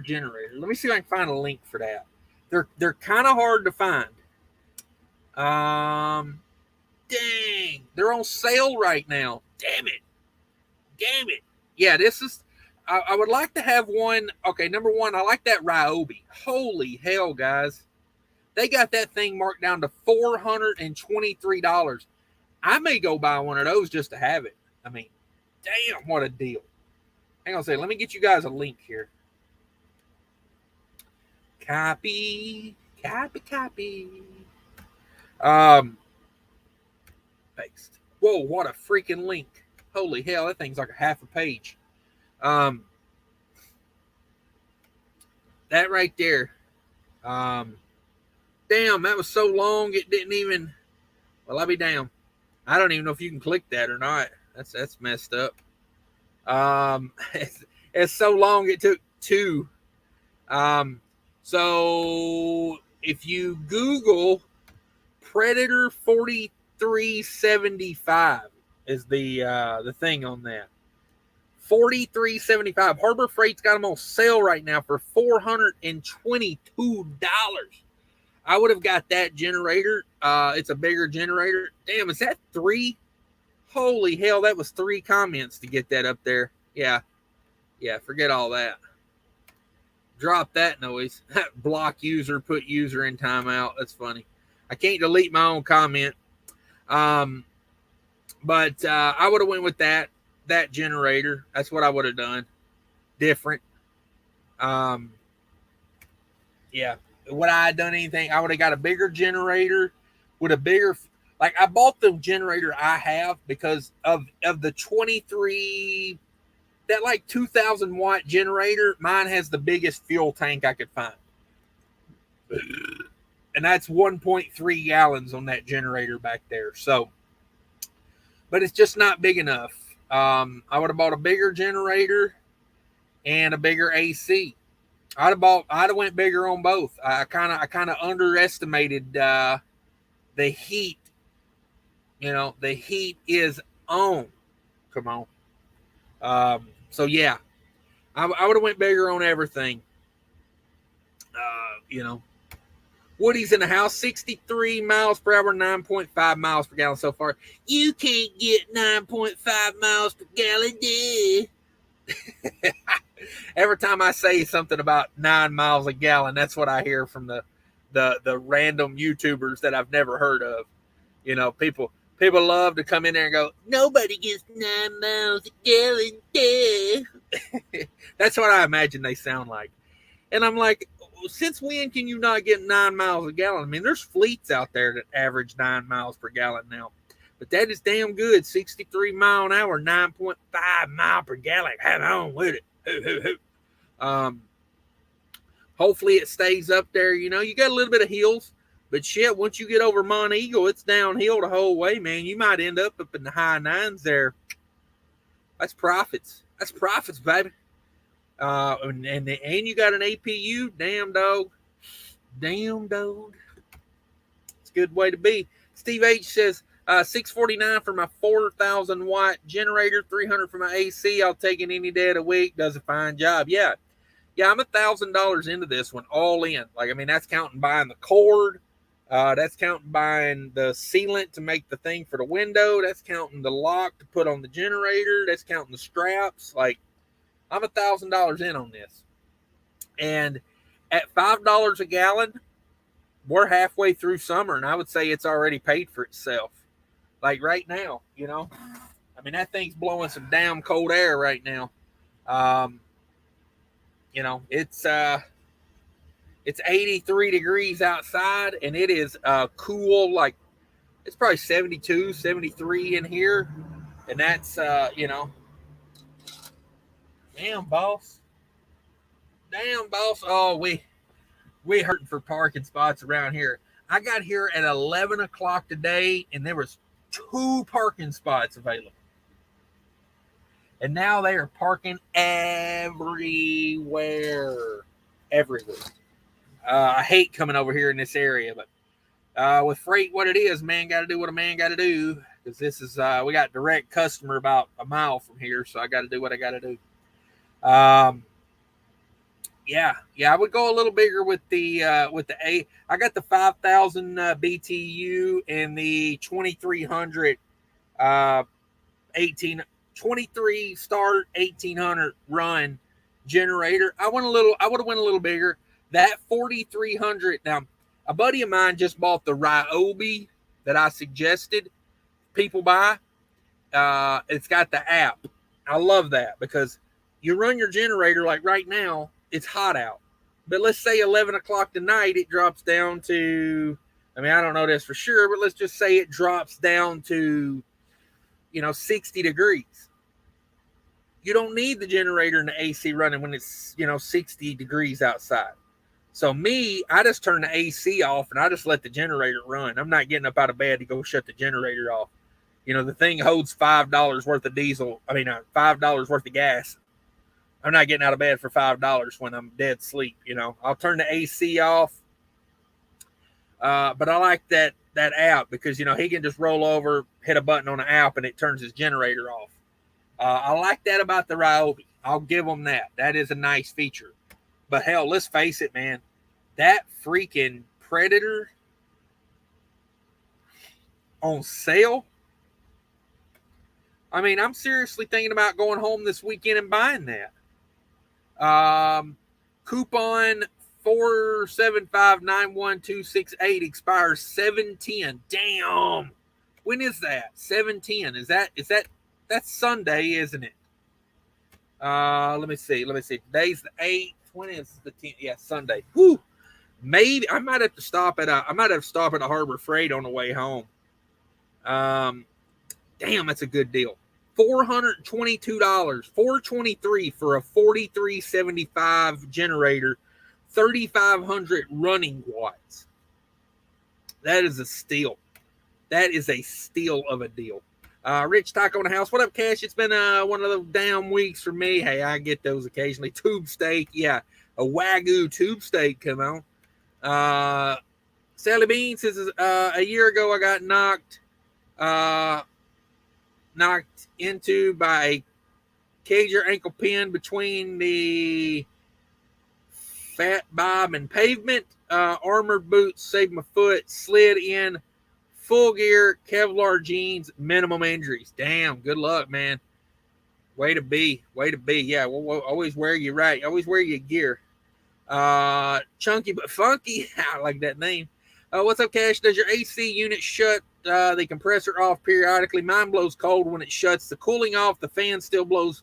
generator. Let me see if I can find a link for that. They're kind of hard to find. Dang, they're on sale right now. Damn it. Yeah, this is. I would like to have one. Okay, number one, I like that Ryobi. Holy hell, guys. They got that thing marked down to $423. I may go buy one of those just to have it. I mean, damn, what a deal. Hang on a second. Let me get you guys a link here. Copy. Paste. Whoa, what a freaking link. Holy hell, that thing's like a half a page. That right there. Damn, that was so long it didn't even. Well, I'll be damned. I don't even know if you can click that or not. That's messed up. It's so long it took two. So if you Google Predator 4375 is the thing on that. 4375. Harbor Freight's got them on sale right now for $422. I would have got that generator. It's a bigger generator. Damn, is that 3? Holy hell, that was 3 comments to get that up there. Yeah, forget all that. Drop that noise. Block user, put user in timeout. That's funny. I can't delete my own comment. But I would have went with that generator. That's what I would have done. Different. Yeah. Would I have done anything? I would have got a bigger generator with a bigger, like I bought the generator I have because of the 23, that like 2000 watt generator. Mine has the biggest fuel tank I could find. And that's 1.3 gallons on that generator back there. So, but it's just not big enough. I would have bought a bigger generator and a bigger AC. I'd have went bigger on both. I kind of underestimated the heat. The heat is on. Come on. So yeah, I would have went bigger on everything. Woody's in the house, 63 miles per hour, 9.5 miles per gallon so far. You can't get 9.5 miles per gallon, dude. Every time I say something about 9 miles a gallon, that's what I hear from the random YouTubers that I've never heard of. People love to come in there and go, nobody gets 9 miles a gallon, dude. That's what I imagine they sound like. And I'm like, since when can you not get 9 miles a gallon? I mean, there's fleets out there that average 9 miles per gallon now. But that is damn good. 63 mile an hour, 9.5 mile per gallon. Have on with it. Hopefully it stays up there. You got a little bit of hills. But shit, once you get over Mont Eagle, it's downhill the whole way, man. You might end up in the high nines there. That's profits. That's profits, baby. And you got an APU, damn dog. It's a good way to be. Steve H says, $649 for my 4,000 watt generator, $300 for my AC. I'll take it any day of the week. Does a fine job. Yeah, I'm $1,000 into this one, all in. That's counting buying the cord. That's counting buying the sealant to make the thing for the window. That's counting the lock to put on the generator. That's counting the straps. I'm $1,000 in on this. And at $5 a gallon, we're halfway through summer, and I would say it's already paid for itself. Right now, that thing's blowing some damn cold air right now. It's 83 degrees outside, and it is cool. It's probably 72, 73 in here, and that's damn boss. Oh, we hurting for parking spots around here. I got here at 11 o'clock today, and there was 2 parking spots available. And now they are parking everywhere. I hate coming over here in this area, but with freight, what it is, man, got to do what a man got to do. Because this is, we got direct customer about a mile from here, so I got to do what I got to do. Yeah, I would go a little bigger with the A. I got the 5,000 BTU and the 2,300 23 start 1,800 run generator. I would have went a little bigger. That 4,300. Now, a buddy of mine just bought the Ryobi that I suggested people buy. It's got the app. I love that because you run your generator like right now. It's hot out. But let's say 11 o'clock tonight, it drops down to, I don't know this for sure, but let's just say it drops down to, 60 degrees. You don't need the generator and the AC running when it's, 60 degrees outside. So I just turn the AC off and I just let the generator run. I'm not getting up out of bed to go shut the generator off. The thing holds $5 worth of diesel. $5 worth of gas. I'm not getting out of bed for $5 when I'm dead asleep. I'll turn the AC off. But I like that app because, he can just roll over, hit a button on the app, and it turns his generator off. I like that about the Ryobi. I'll give them that. That is a nice feature. But hell, let's face it, man. That freaking Predator on sale. I'm seriously thinking about going home this weekend and buying that. Coupon 4759128 expires 7/10. Damn. When is that? 7/10. Is that that's Sunday, isn't it? Let me see. Today's the 8th. When is the 10th? Yeah, Sunday. Whew. Maybe I might have to stop at a Harbor Freight on the way home. Damn, that's a good deal. $422, $423 for a 4375 generator, 3,500 running watts. That is a steal. That is a steal of a deal. Rich Taco in the house. What up, Cash? It's been one of those damn weeks for me. Hey, I get those occasionally. Tube steak. Yeah, a Wagyu tube steak come on. Sally Bean says a year ago I got knocked into by a cager ankle pin between the fat bob and pavement. Armored boots saved my foot. Slid in full gear, Kevlar jeans, minimum injuries. Damn, good luck, man. Way to be. Yeah, we'll always wear you right. Always wear your gear. Chunky but funky. I like that name. What's up, Cash? Does your AC unit shut the compressor off periodically? Mine blows cold when it shuts. The cooling off, the fan still blows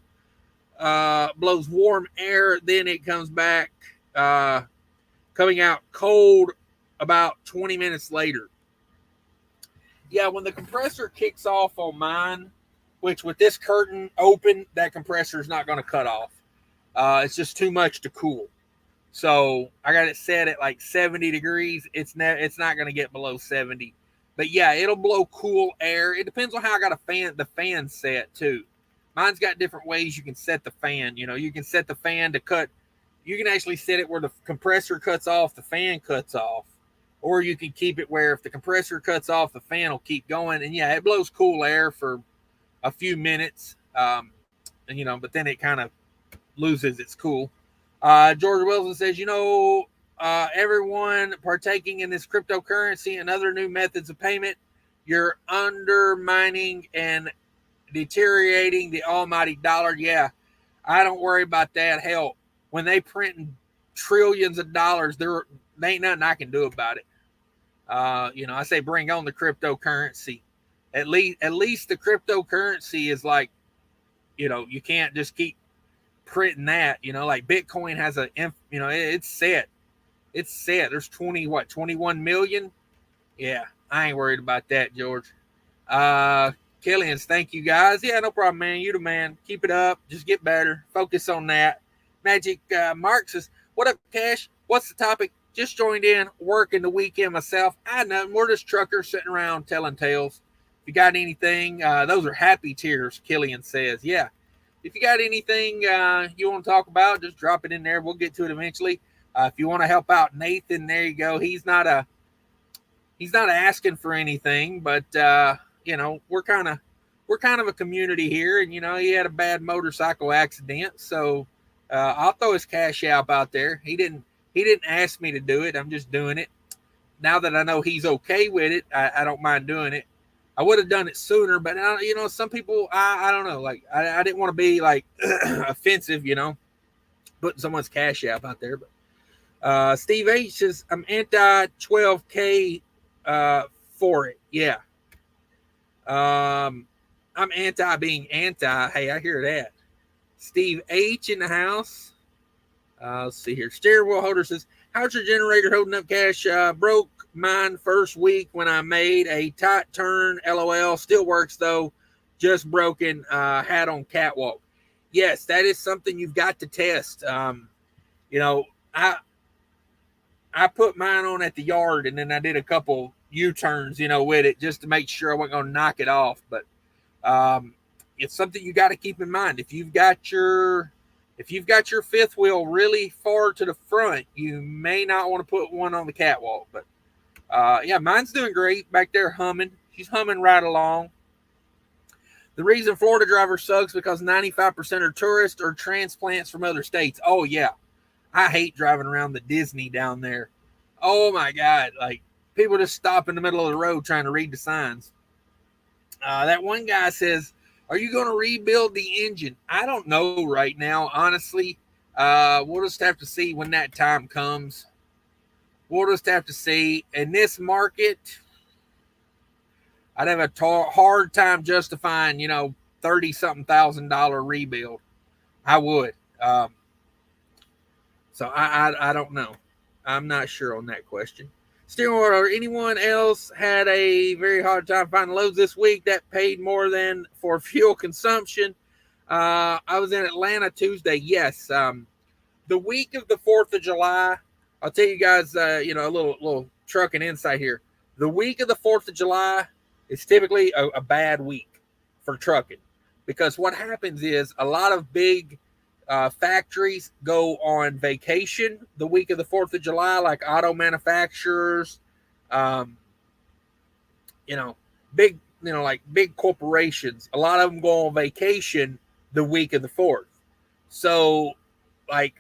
warm air. Then it comes back coming out cold about 20 minutes later. Yeah, when the compressor kicks off on mine, which with this curtain open, that compressor is not going to cut off. It's just too much to cool. So I got it set at like 70 degrees. It's not going to get below 70. But yeah, it'll blow cool air. It depends on how I got the fan set too. Mine's got different ways you can set the fan. You know, you can set the fan to cut. You can actually set it where the compressor cuts off, the fan cuts off. Or you can keep it where if the compressor cuts off, the fan will keep going. And yeah, it blows cool air for a few minutes. But then it kind of loses its cool. George Wilson says, everyone partaking in this cryptocurrency and other new methods of payment, you're undermining and deteriorating the almighty dollar. Yeah, I don't worry about that. Hell, when they print trillions of dollars, there ain't nothing I can do about it. I say bring on the cryptocurrency. At least the cryptocurrency is like, you can't just keep printing that. Like Bitcoin has it's set. It's set. There's 21 million. Yeah, I ain't worried about that, George. Killians, thank you guys. Yeah, no problem, man. You the man. Keep it up. Just get better. Focus on that. Magic Mark says, what up, Cash? What's the topic? Just joined in, working the weekend myself. I know, we're just truckers sitting around telling tales. If you got anything, those are happy tears, Killian says. Yeah. If you got anything you want to talk about, just drop it in there. We'll get to it eventually. If you want to help out Nathan, there you go. He's not asking for anything, but we're kind of a community here, and he had a bad motorcycle accident, so I'll throw his cash app out there. He didn't ask me to do it. I'm just doing it. Now that I know he's okay with it, I don't mind doing it. I would have done it sooner, but some people, I don't know. Like I didn't want to be like offensive, putting someone's cash app out there. But Steve H says I'm anti 12K for it. Yeah. I'm anti being anti. Hey, I hear that. Steve H in the house. Let's see here. Steering wheel holder says, how's your generator holding up, Cash? Broke mine first week when I made a tight turn. LOL. Still works though. Just broken. Had on catwalk. Yes, that is something you've got to test. I put mine on at the yard, and then I did a couple U-turns, with it just to make sure I wasn't going to knock it off. But it's something you got to keep in mind. If you've got your fifth wheel really far to the front, you may not want to put one on the catwalk. But yeah, mine's doing great back there humming. She's humming right along. The reason Florida drivers sucks because 95% are tourists or transplants from other states. Oh yeah, I hate driving around the Disney down there. Oh my God, like people just stop in the middle of the road trying to read the signs. That one guy says, are you going to rebuild the engine? I don't know right now, honestly. We'll just have to see when that time comes. We'll just have to see. In this market, I'd have a hard time justifying, $30-something thousand rebuild. I would. So I don't know. I'm not sure on that question. Steering wheel or anyone else had a very hard time finding loads this week that paid more than for fuel consumption. I was in Atlanta Tuesday. Yes. The week of the 4th of July, I'll tell you guys, a little trucking insight here. The week of the 4th of July is typically a bad week. for trucking, because what happens is a lot of big factories go on vacation the week of the 4th of July, like auto manufacturers, um, you know, big, like big corporations. A lot of them go on vacation the week of the 4th. So, like,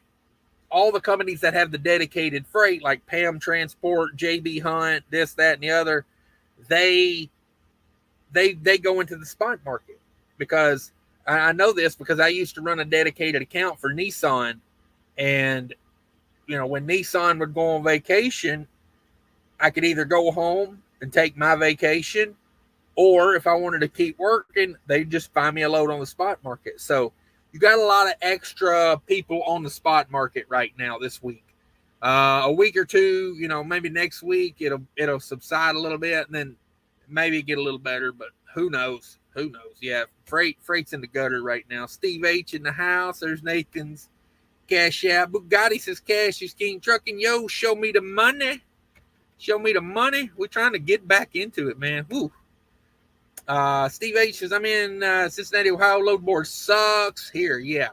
all the companies that have the dedicated freight, like Pam Transport, JB Hunt, this, that, and the other, they go into the spot market, because I know this because I used to run a dedicated account for Nissan, and when Nissan would go on vacation, I could either go home and take my vacation, or if I wanted to keep working, they'd just find me a load on the spot market. So you got a lot of extra people on the spot market right now this week. A week or two, maybe next week it'll subside a little bit, and then maybe get a little better, but who knows? Who knows? Yeah, freight's in the gutter right now. Steve H in the house. There's Nathan's cash out. Bugatti says, CashisKingtrucking. Yo, show me the money. Show me the money. We're trying to get back into it, man. Woo. Steve H says, I'm in Cincinnati, Ohio. Loadboard sucks here. Yeah.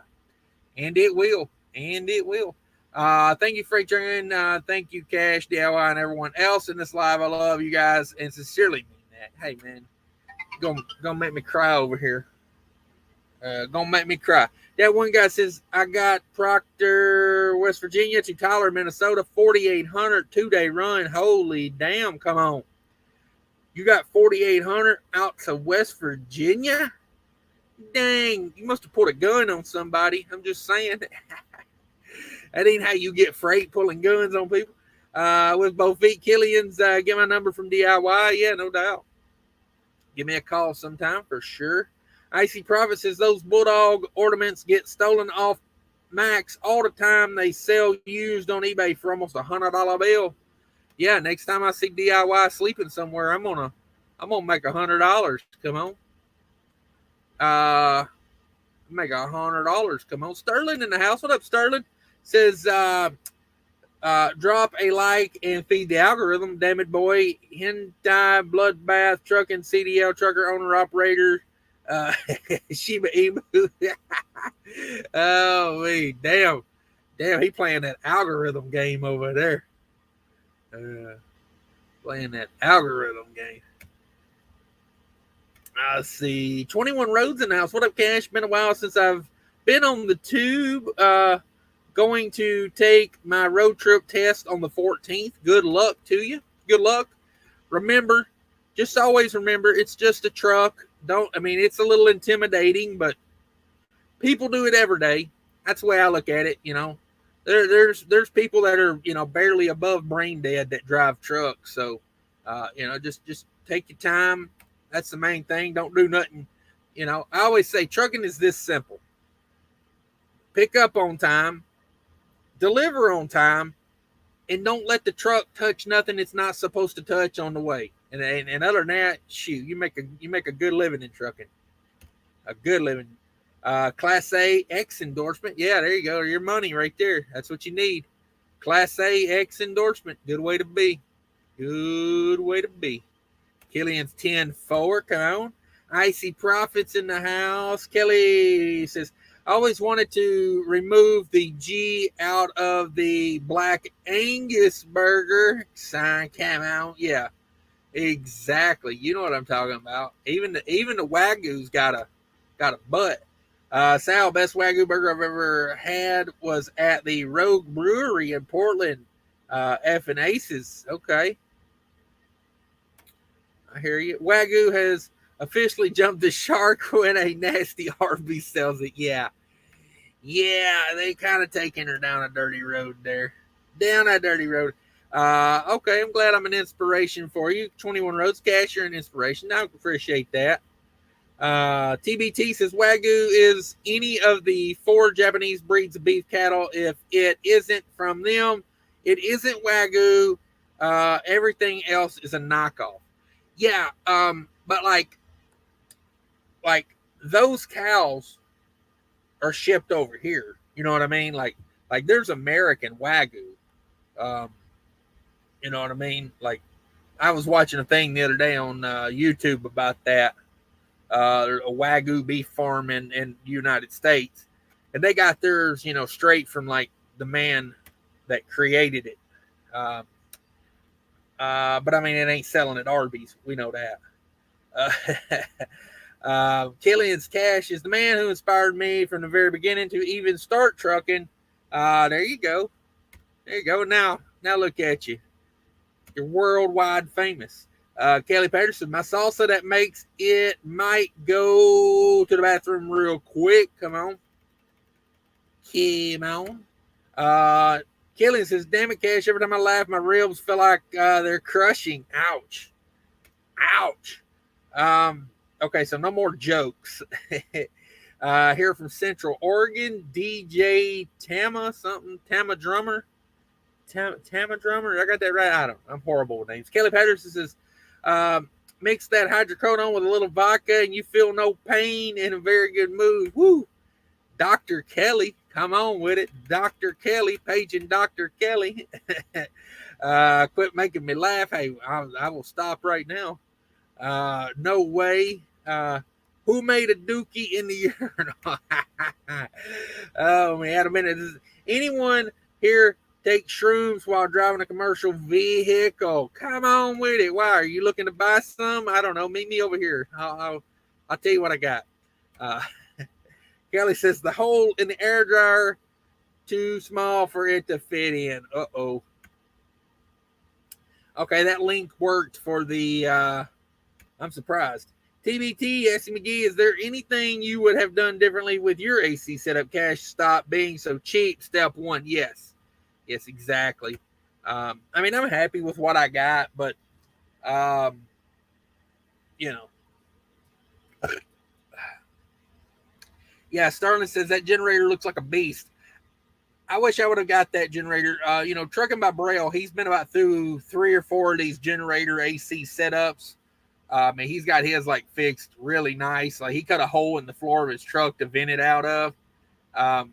And it will. And it will. Thank you, Freight Train. Thank you, Cash, DIY, and everyone else in this live. I love you guys and sincerely mean that. Hey, man. Gonna make me cry over here. Gonna make me cry. That one guy says, I got Proctor, West Virginia to Tyler, Minnesota, 4,800 2-day run. Holy damn, come on. You got 4,800 out to West Virginia? Dang, you must have pulled a gun on somebody. I'm just saying. That ain't how you get freight, pulling guns on people. With both feet, Killian's, get my number from DIY. Yeah, no doubt. Give me a call sometime for sure. Icy Prophet says those Bulldog ornaments get stolen off Max all the time. They sell used on eBay for almost $100 bill. Yeah, next time I see DIY sleeping somewhere, I'm gonna make $100. Come on. Make $100. Come on. Sterling in the house. What up, Sterling? Says drop a like and feed the algorithm. Damn it, boy. Hentai, Bloodbath, Trucking, CDL, Trucker, Owner, Operator, Shiba Inu. Oh, wait. Damn, he playing that algorithm game over there. Playing that algorithm game. I see. 21 Roads in the house. What up, Cash? Been a while since I've been on the tube. Going to take my road trip test on the 14th. Good luck to you. Good luck. Remember, just always remember, it's just a truck. It's a little intimidating, but people do it every day. That's the way I look at it. There's people that are, barely above brain dead that drive trucks. So, just take your time. That's the main thing. Don't do nothing. I always say trucking is this simple. Pick up on time, deliver on time, and don't let the truck touch nothing it's not supposed to touch on the way. And other than that, shoot, you make a good living in trucking. A good living. Class A X endorsement. Yeah, there you go. Your money right there. That's what you need. Class A X endorsement. Good way to be. Good way to be. Killian's 10-4. Come on. Icy Profits in the house. Kelly says, I always wanted to remove the G out of the Black Angus burger. Sign came out. Yeah, exactly. You know what I'm talking about. Even the Wagyu's got a butt. Sal, best Wagyu burger I've ever had was at the Rogue Brewery in Portland. F and Aces. Okay. I hear you. Wagyu has officially jumped the shark when a nasty Arby's sells it. Yeah. Yeah, they kind of taking her down a dirty road there. Down a dirty road. Okay, I'm glad I'm an inspiration for you. 21 Roads, Cash, you're an inspiration. I appreciate that. TBT says Wagyu is any of the 4 Japanese breeds of beef cattle. If it isn't from them, it isn't Wagyu. Everything else is a knockoff. Yeah, but like those cows are shipped over here. You know what I mean? Like there's American Wagyu. You know what I mean? Like I was watching a thing the other day on YouTube about that. a Wagyu beef farm in the United States, and they got theirs, straight from like the man that created it. Uh, but I mean, it ain't selling at Arby's. We know that. Killian's Cash is the man who inspired me from the very beginning to even start trucking. There you go. There you go. Now look at you. You're worldwide famous. Kelly Patterson, my salsa that makes it might go to the bathroom real quick. Come on. Killian says, damn it, Cash. Every time I laugh, my ribs feel like they're crushing. Ouch. Okay, so no more jokes. Here from Central Oregon, DJ Tama Drummer. Tama Drummer, I got that right. I'm horrible with names. Kelly Patterson says, mix that hydrocodone with a little vodka and you feel no pain and a very good mood. Woo! Dr. Kelly, come on with it. Dr. Kelly, paging Dr. Kelly. Quit making me laugh. Hey, I will stop right now. No way. Who made a dookie in the urinal? Oh, man, a minute. Does anyone here take shrooms while driving a commercial vehicle? Come on with it. Why? Are you looking to buy some? I don't know. Meet me over here. I'll tell you what I got. Kelly says the hole in the air dryer too small for it to fit in. Uh-oh. Okay, that link worked for the I'm surprised. TBT, Essie McGee, is there anything you would have done differently with your AC setup? Cash stop being so cheap. Step one, yes. Yes, exactly. I mean, I'm happy with what I got, but, Yeah, Sterling says that generator looks like a beast. I wish I would have got that generator. Trucking by Braille, he's been about through 3 or 4 of these generator AC setups. And he's got his like fixed really nice. Like he cut a hole in the floor of his truck to vent it out of. And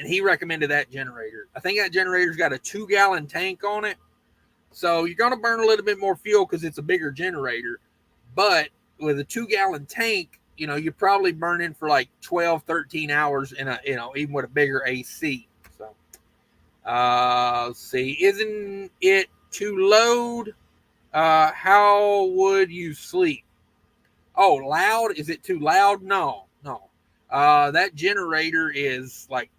he recommended that generator. I think that generator's got a 2-gallon tank on it. So you're going to burn a little bit more fuel because it's a bigger generator. But with a 2-gallon tank, you're probably burning for like 12, 13 hours in even with a bigger AC. So, let's see. Isn't it too loud? How would you sleep? Oh, loud? Is it too loud? No. That generator is like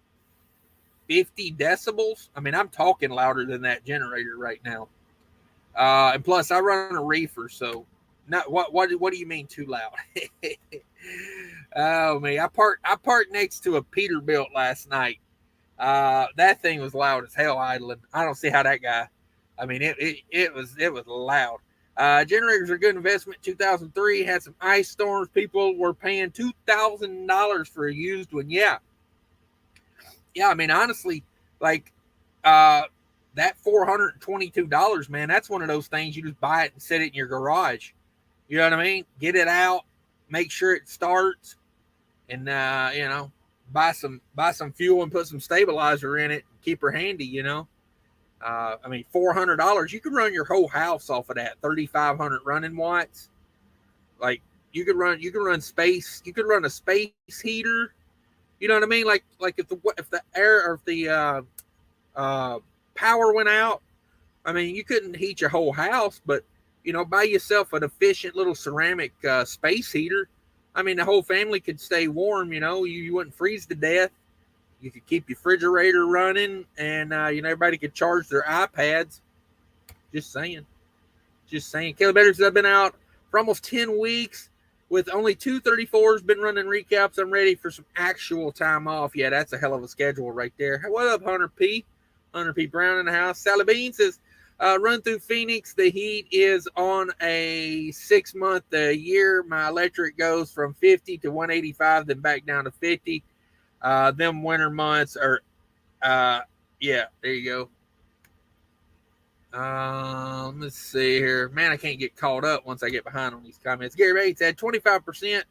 50 decibels. I mean, I'm talking louder than that generator right now. And plus, I run a reefer, so not what do you mean too loud? Oh man, I parked next to a Peterbilt last night. That thing was loud as hell idling. I don't see how that guy. I mean, it was loud. Generators are a good investment. 2003 had some ice storms. People were paying $2,000 for a used one. Yeah. I mean, honestly, like that $422, man. That's one of those things you just buy it and set it in your garage. You know what I mean? Get it out, make sure it starts, and buy some fuel and put some stabilizer in it. Keep her handy. I mean, $400. You can run your whole house off of that. 3,500 running watts. Like you could run space. You could run a space heater. You know what I mean? Like if the air or if the power went out, I mean, you couldn't heat your whole house, but buy yourself an efficient little ceramic space heater. I mean, the whole family could stay warm. You wouldn't freeze to death. You could keep your refrigerator running, and everybody could charge their iPads. Just saying. Kelly Betters, I've been out for almost 10 weeks with only 234s. Been running recaps. I'm ready for some actual time off. Yeah, that's a hell of a schedule right there. What up, Hunter P? Hunter P. Brown in the house. Sally Bean says, run through Phoenix. The heat is on a 6-month a year. My electric goes from 50 to 185, then back down to 50. Them winter months are, yeah, there you go. Let's see here. Man, I can't get caught up once I get behind on these comments. Gary Bates had 25%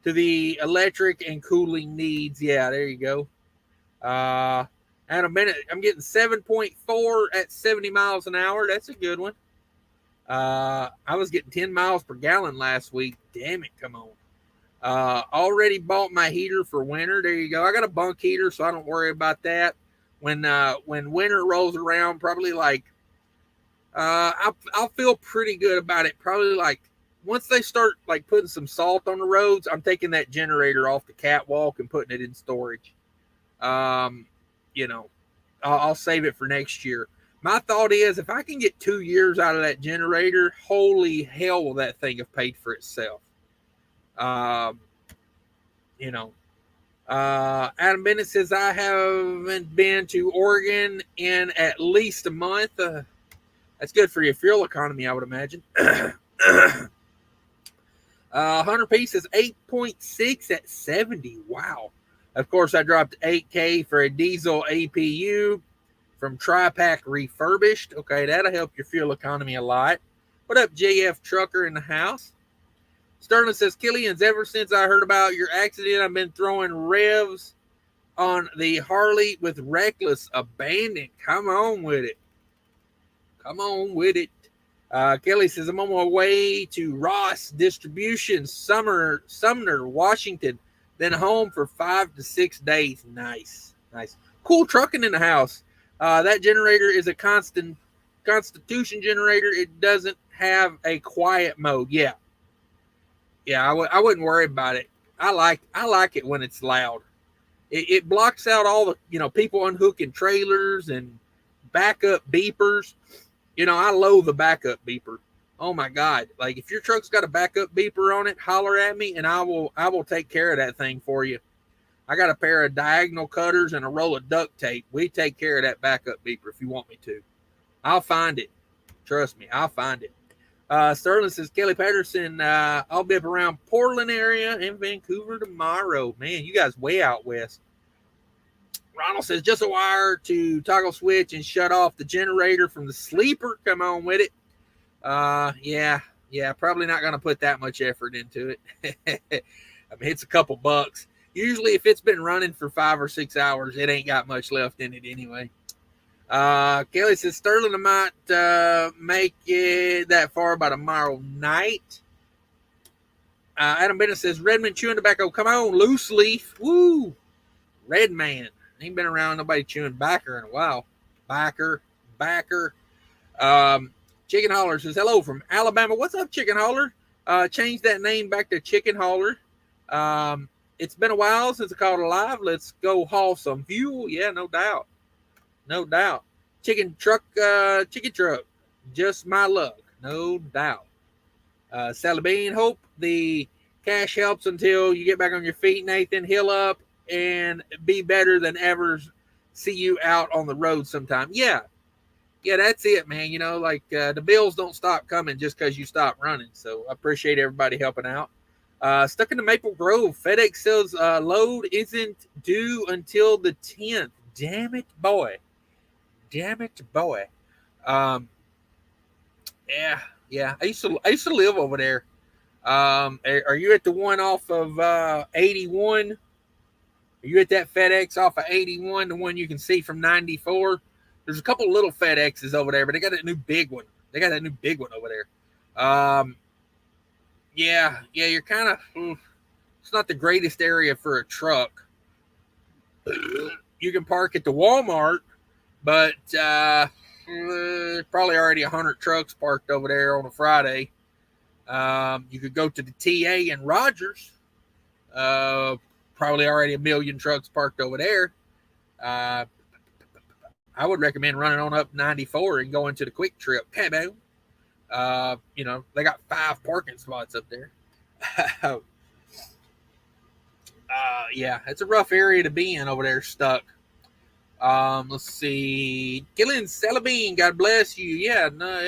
to the electric and cooling needs. Yeah, there you go. And a minute, I'm getting 7.4 at 70 miles an hour. That's a good one. I was getting 10 miles per gallon last week. Damn it, come on. Already bought my heater for winter. There you go. I got a bunk heater, so I don't worry about that. When winter rolls around, probably like I'll feel pretty good about it. Probably like once they start like putting some salt on the roads, I'm taking that generator off the catwalk and putting it in storage. You know, I'll save it for next year. My thought is if I can get 2 years out of that generator, holy hell will that thing have paid for itself. You know, Adam Bennett says, I haven't been to Oregon in at least a month. That's good for your fuel economy, I would imagine. 100 piece is 8.6 at 70. Wow. Of course, I dropped $8K for a diesel APU from Tri-Pack Refurbished. Okay, that'll help your fuel economy a lot. What up, JF Trucker in the house? Sterling says, Killian's, ever since I heard about your accident, I've been throwing revs on the Harley with reckless abandon. Come on with it. Come on with it. Kelly says, I'm on my way to Ross Distribution, Sumner, Washington, then home for 5 to 6 days. Nice. Nice. Cool trucking in the house. That generator is a Constitution generator. It doesn't have a quiet mode. Yeah. Yeah, I wouldn't worry about it. I like it when it's loud. It blocks out all the, people unhooking trailers and backup beepers. I loathe the backup beeper. Oh my God. Like if your truck's got a backup beeper on it, holler at me and I will take care of that thing for you. I got a pair of diagonal cutters and a roll of duct tape. We take care of that backup beeper if you want me to. I'll find it. Trust me, I'll find it. Sterling says, Kelly Patterson, I'll be up around Portland area in Vancouver tomorrow. Man, you guys way out west. Ronald says, just a wire to toggle switch and shut off the generator from the sleeper. Come on with it. Yeah, probably not going to put that much effort into it. I mean, it's a couple bucks. Usually if it's been running for 5 or 6 hours, it ain't got much left in it anyway. Kelly says, Sterling, I might make it that far by tomorrow night. Adam Bennett says, Redman chewing tobacco. Come on, loose leaf. Woo. Redman. Ain't been around nobody chewing backer in a while. Backer. Chicken Holler says, hello from Alabama. What's up, Chicken Holler? Change that name back to Chicken Holler. It's been a while since I called it live. Let's go haul some fuel. Yeah, no doubt. No doubt. Chicken truck. Just my luck. No doubt. Sally Bean, hope the cash helps until you get back on your feet, Nathan. Heal up and be better than ever. See you out on the road sometime. Yeah, that's it, man. The bills don't stop coming just because you stop running. So I appreciate everybody helping out. Stuck in the Maple Grove. FedEx says load isn't due until the 10th. Damn it, boy. Yeah. I used to live over there. Are you at the one off of 81? Are you at that FedEx off of 81, the one you can see from 94? There's a couple little FedExes over there, but they got that new big one. Over there. You're kind of, it's not the greatest area for a truck. You can park at the Walmart, but probably already 100 trucks parked over there on a Friday. You could go to the TA in Rogers. Probably already 1 million trucks parked over there. I would recommend running on up 94 and going to the Quick Trip. Cabo. They got 5 parking spots up there. It's a rough area to be in over there, stuck. Let's see. Gillian Salabine, God bless you.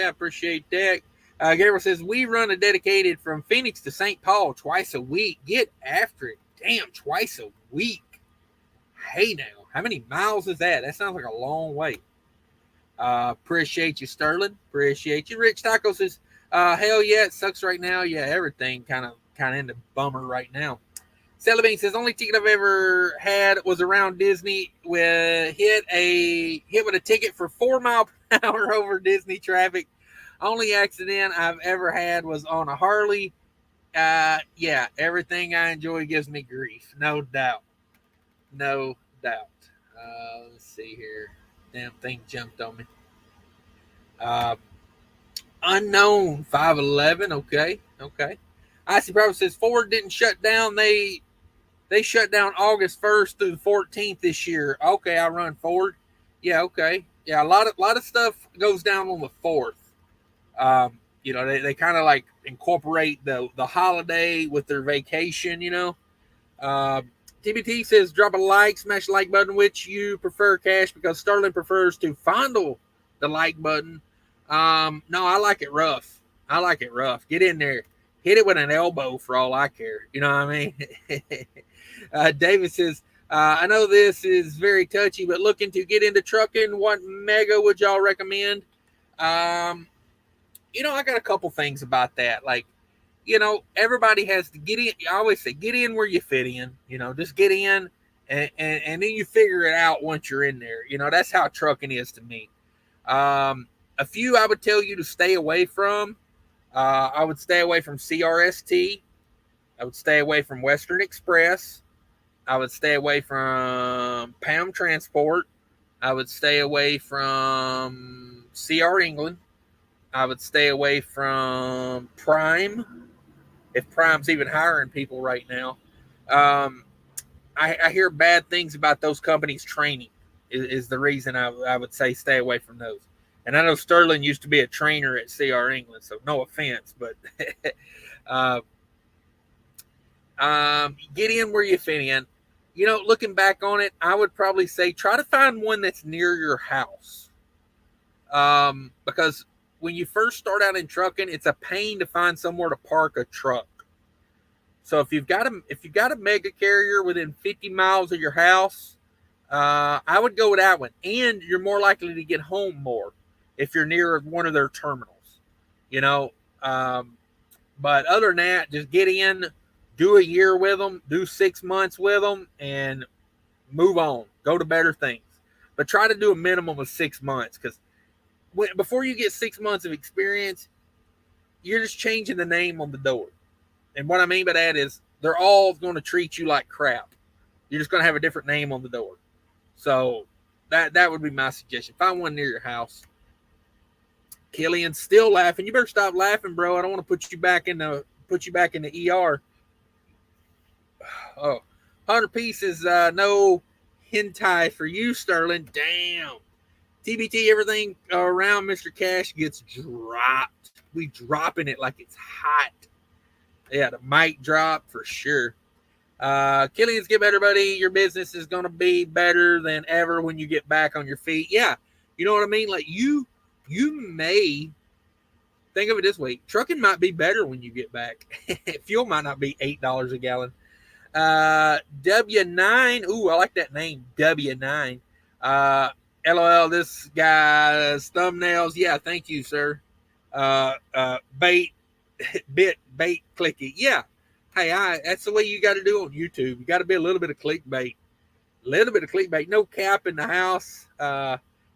Appreciate that. Gabriel says, we run a dedicated from Phoenix to St. Paul twice a week. Get after it. Damn, twice a week. Hey now, how many miles is that? That sounds like a long way. Appreciate you, Sterling. Appreciate you. Rich Taco says, hell yeah, it sucks right now. Yeah, everything kind of in the bummer right now. Celebane says, only ticket I've ever had was around Disney with hit with a ticket for 4 miles per hour over Disney traffic. Only accident I've ever had was on a Harley. Yeah, everything I enjoy gives me grief. No doubt. No doubt. Let's see here. Damn thing jumped on me. Uh, Unknown 511. Okay. Okay. I see. Probably says Ford didn't shut down. They shut down August 1st through the 14th this year. Okay, I run Ford. Yeah. Okay. Yeah. A lot of stuff goes down on the 4th. They kind of like incorporate the holiday with their vacation. Uh, TBT says drop a like, smash the like button, which you prefer, Cash, because Sterling prefers to fondle the like button. No, I like it rough. I like it rough. Get in there. Hit it with an elbow for all I care. You know what I mean? David says, I know this is very touchy, but looking to get into trucking, what mega would y'all recommend? I got a couple things about that. Like, everybody has to get in. I always say, get in where you fit in. Just get in, and then you figure it out once you're in there. That's how trucking is to me. A few I would tell you to stay away from. I would stay away from CRST. I would stay away from Western Express. I would stay away from Pam Transport. I would stay away from CR England. I would stay away from Prime, if Prime's even hiring people right now. I hear bad things about those companies' training is the reason I would say stay away from those. And I know Sterling used to be a trainer at CR England, so no offense, but get in where you fit in. Looking back on it, I would probably say try to find one that's near your house. Because when you first start out in trucking, it's a pain to find somewhere to park a truck. So if you've got a mega carrier within 50 miles of your house, I would go with that one. And you're more likely to get home more if you're near one of their terminals. But other than that, just get in, do a year with them, do 6 months with them, and move on. Go to better things. But try to do a minimum of 6 months, because before you get 6 months of experience, you're just changing the name on the door. And what I mean by that is they're all going to treat you like crap. You're just going to have a different name on the door. So that would be my suggestion. Find one near your house. Killian's still laughing. You better stop laughing, bro. I don't want to put you back in the ER. Oh, 100 pieces. No hentai for you, Sterling. Damn. TBT, everything around Mr. Cash gets dropped. We dropping it like it's hot. Yeah, the mic drop for sure. Killian's give everybody your business is going to be better than ever when you get back on your feet. Yeah, you know what I mean? Like you may think of it this way. Trucking might be better when you get back. Fuel might not be $8 a gallon. W9. Ooh, I like that name. W9. LOL, this guy's thumbnails. Yeah, thank you, sir. Bait clicky. Yeah. Hey, that's the way you got to do on YouTube. You got to be a little bit of clickbait. No cap in the house.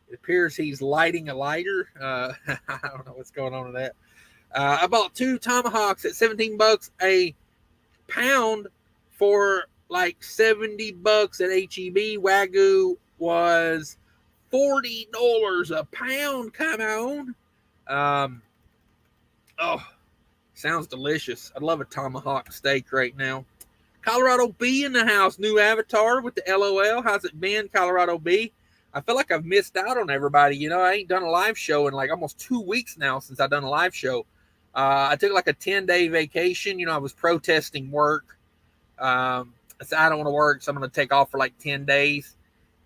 It appears he's lighting a lighter. I don't know what's going on with that. I bought 2 tomahawks at $17 a pound for like $70 at HEB. Wagyu was $40 a pound. Come on. Sounds delicious. I'd love a tomahawk steak right now. Colorado B in the house. New avatar with the LOL. How's it been, Colorado B? I feel like I've missed out on everybody. I ain't done a live show in like almost 2 weeks now since I've done a live show. I took like a 10-day vacation. I was protesting work. I said, I don't want to work, so I'm going to take off for like 10 days.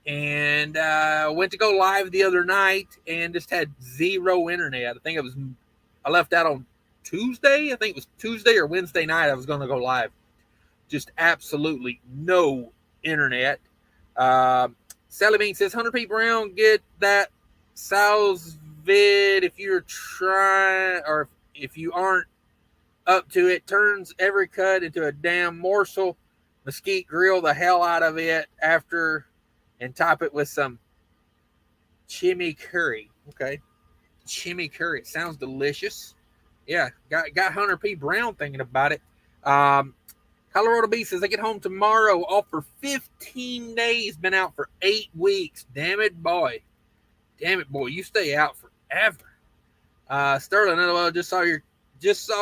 And went to go live the other night and just had zero internet. I left out on Tuesday. I think it was Tuesday or Wednesday night I was going to go live. Just absolutely no internet. Sally Bean says, 100 people around, get that Sal's vid if you're trying, or if you aren't up to it, turns every cut into a damn morsel. Mesquite grill the hell out of it after and top it with some chimichurri. Okay. chimichurri. It sounds delicious. Yeah, got Hunter P. Brown thinking about it. Colorado B says, I get home tomorrow, off for 15 days, been out for 8 weeks. Damn it, boy. Damn it, boy. You stay out forever. Sterling, well, just saw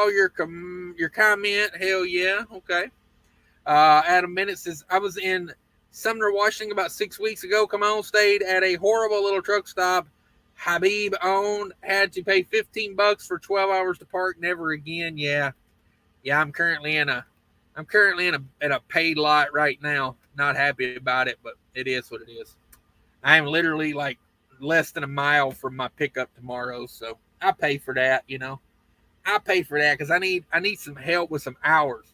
your comment. Hell yeah. Okay. Adam Bennett says, I was in Sumner, Washington about 6 weeks ago. Come on, stayed at a horrible little truck stop Habib owned. Had to pay $15 for 12 hours to park. Never again. Yeah. I'm currently in a paid lot right now. Not happy about it, but it is what it is. I am literally like less than a mile from my pickup tomorrow, so I pay for that. I pay for that because I need some help with some hours.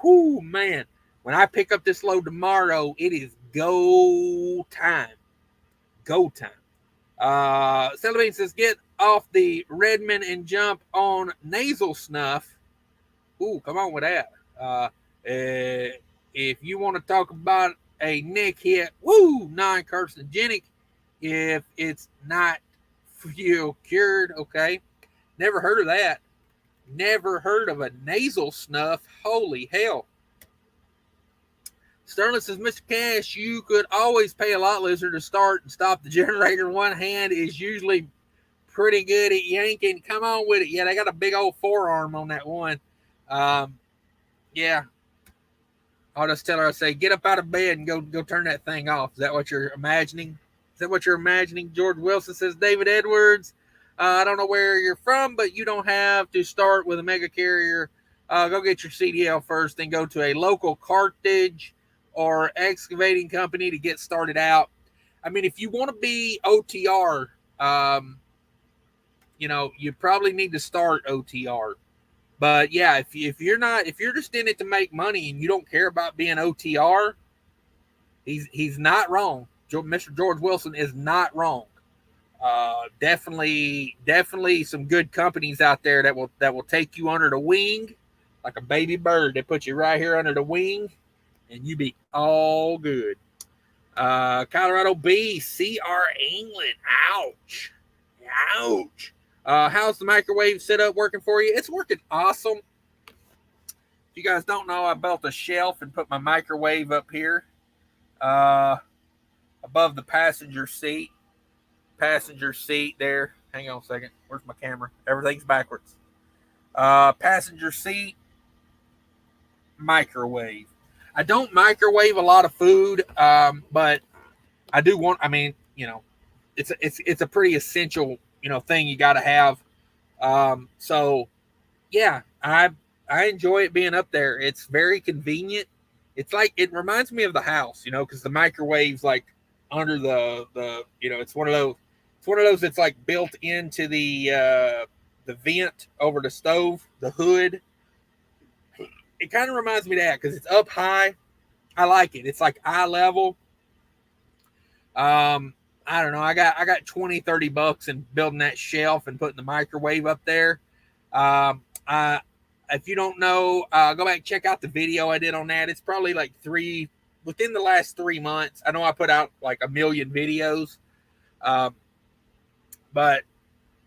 Whoo, man! When I pick up this load tomorrow, it is go time. Go time. Celine says, get off the Redmond and jump on nasal snuff. Ooh, come on with that. If you want to talk about a neck hit, non-carcinogenic, if it's not fuel cured, okay. Never heard of that. Never heard of a nasal snuff. Holy hell. Sterling says, Mr. Cash, you could always pay a lot listener to start and stop the generator. One hand is usually pretty good at yanking. Come on with it. Yeah, they got a big old forearm on that one. Yeah. I'll just tell her, I say, get up out of bed and go turn that thing off. Is that what you're imagining? George Wilson says, David Edwards, I don't know where you're from, but you don't have to start with a mega carrier. Go get your CDL first, then go to a local cartage or excavating company to get started out. I mean, if you want to be OTR, you probably need to start OTR. But yeah, if you're just in it to make money and you don't care about being OTR, he's not wrong. Mr. George Wilson is not wrong. Definitely some good companies out there that will take you under the wing like a baby bird. They put you right here under the wing, and you be all good. Colorado B, CR England. Ouch. How's the microwave setup working for you? It's working awesome. If you guys don't know, I built a shelf and put my microwave up here above the passenger seat. There. Hang on a second. Where's my camera? Everything's backwards. Passenger seat, microwave. I don't microwave a lot of food, but I do want. I mean, it's a pretty essential thing you got to have. So yeah, I enjoy it being up there. It's very convenient. It's like, it reminds me of the house, because the microwave's like under the it's one of those that's like built into the vent over the stove, the hood. It kind of reminds me of that because it's up high. I like it. It's like eye level. I don't know. I got $20-$30 in building that shelf and putting the microwave up there. If you don't know, go back and check out the video I did on that. It's probably like within the last 3 months. I know I put out like 1 million videos. But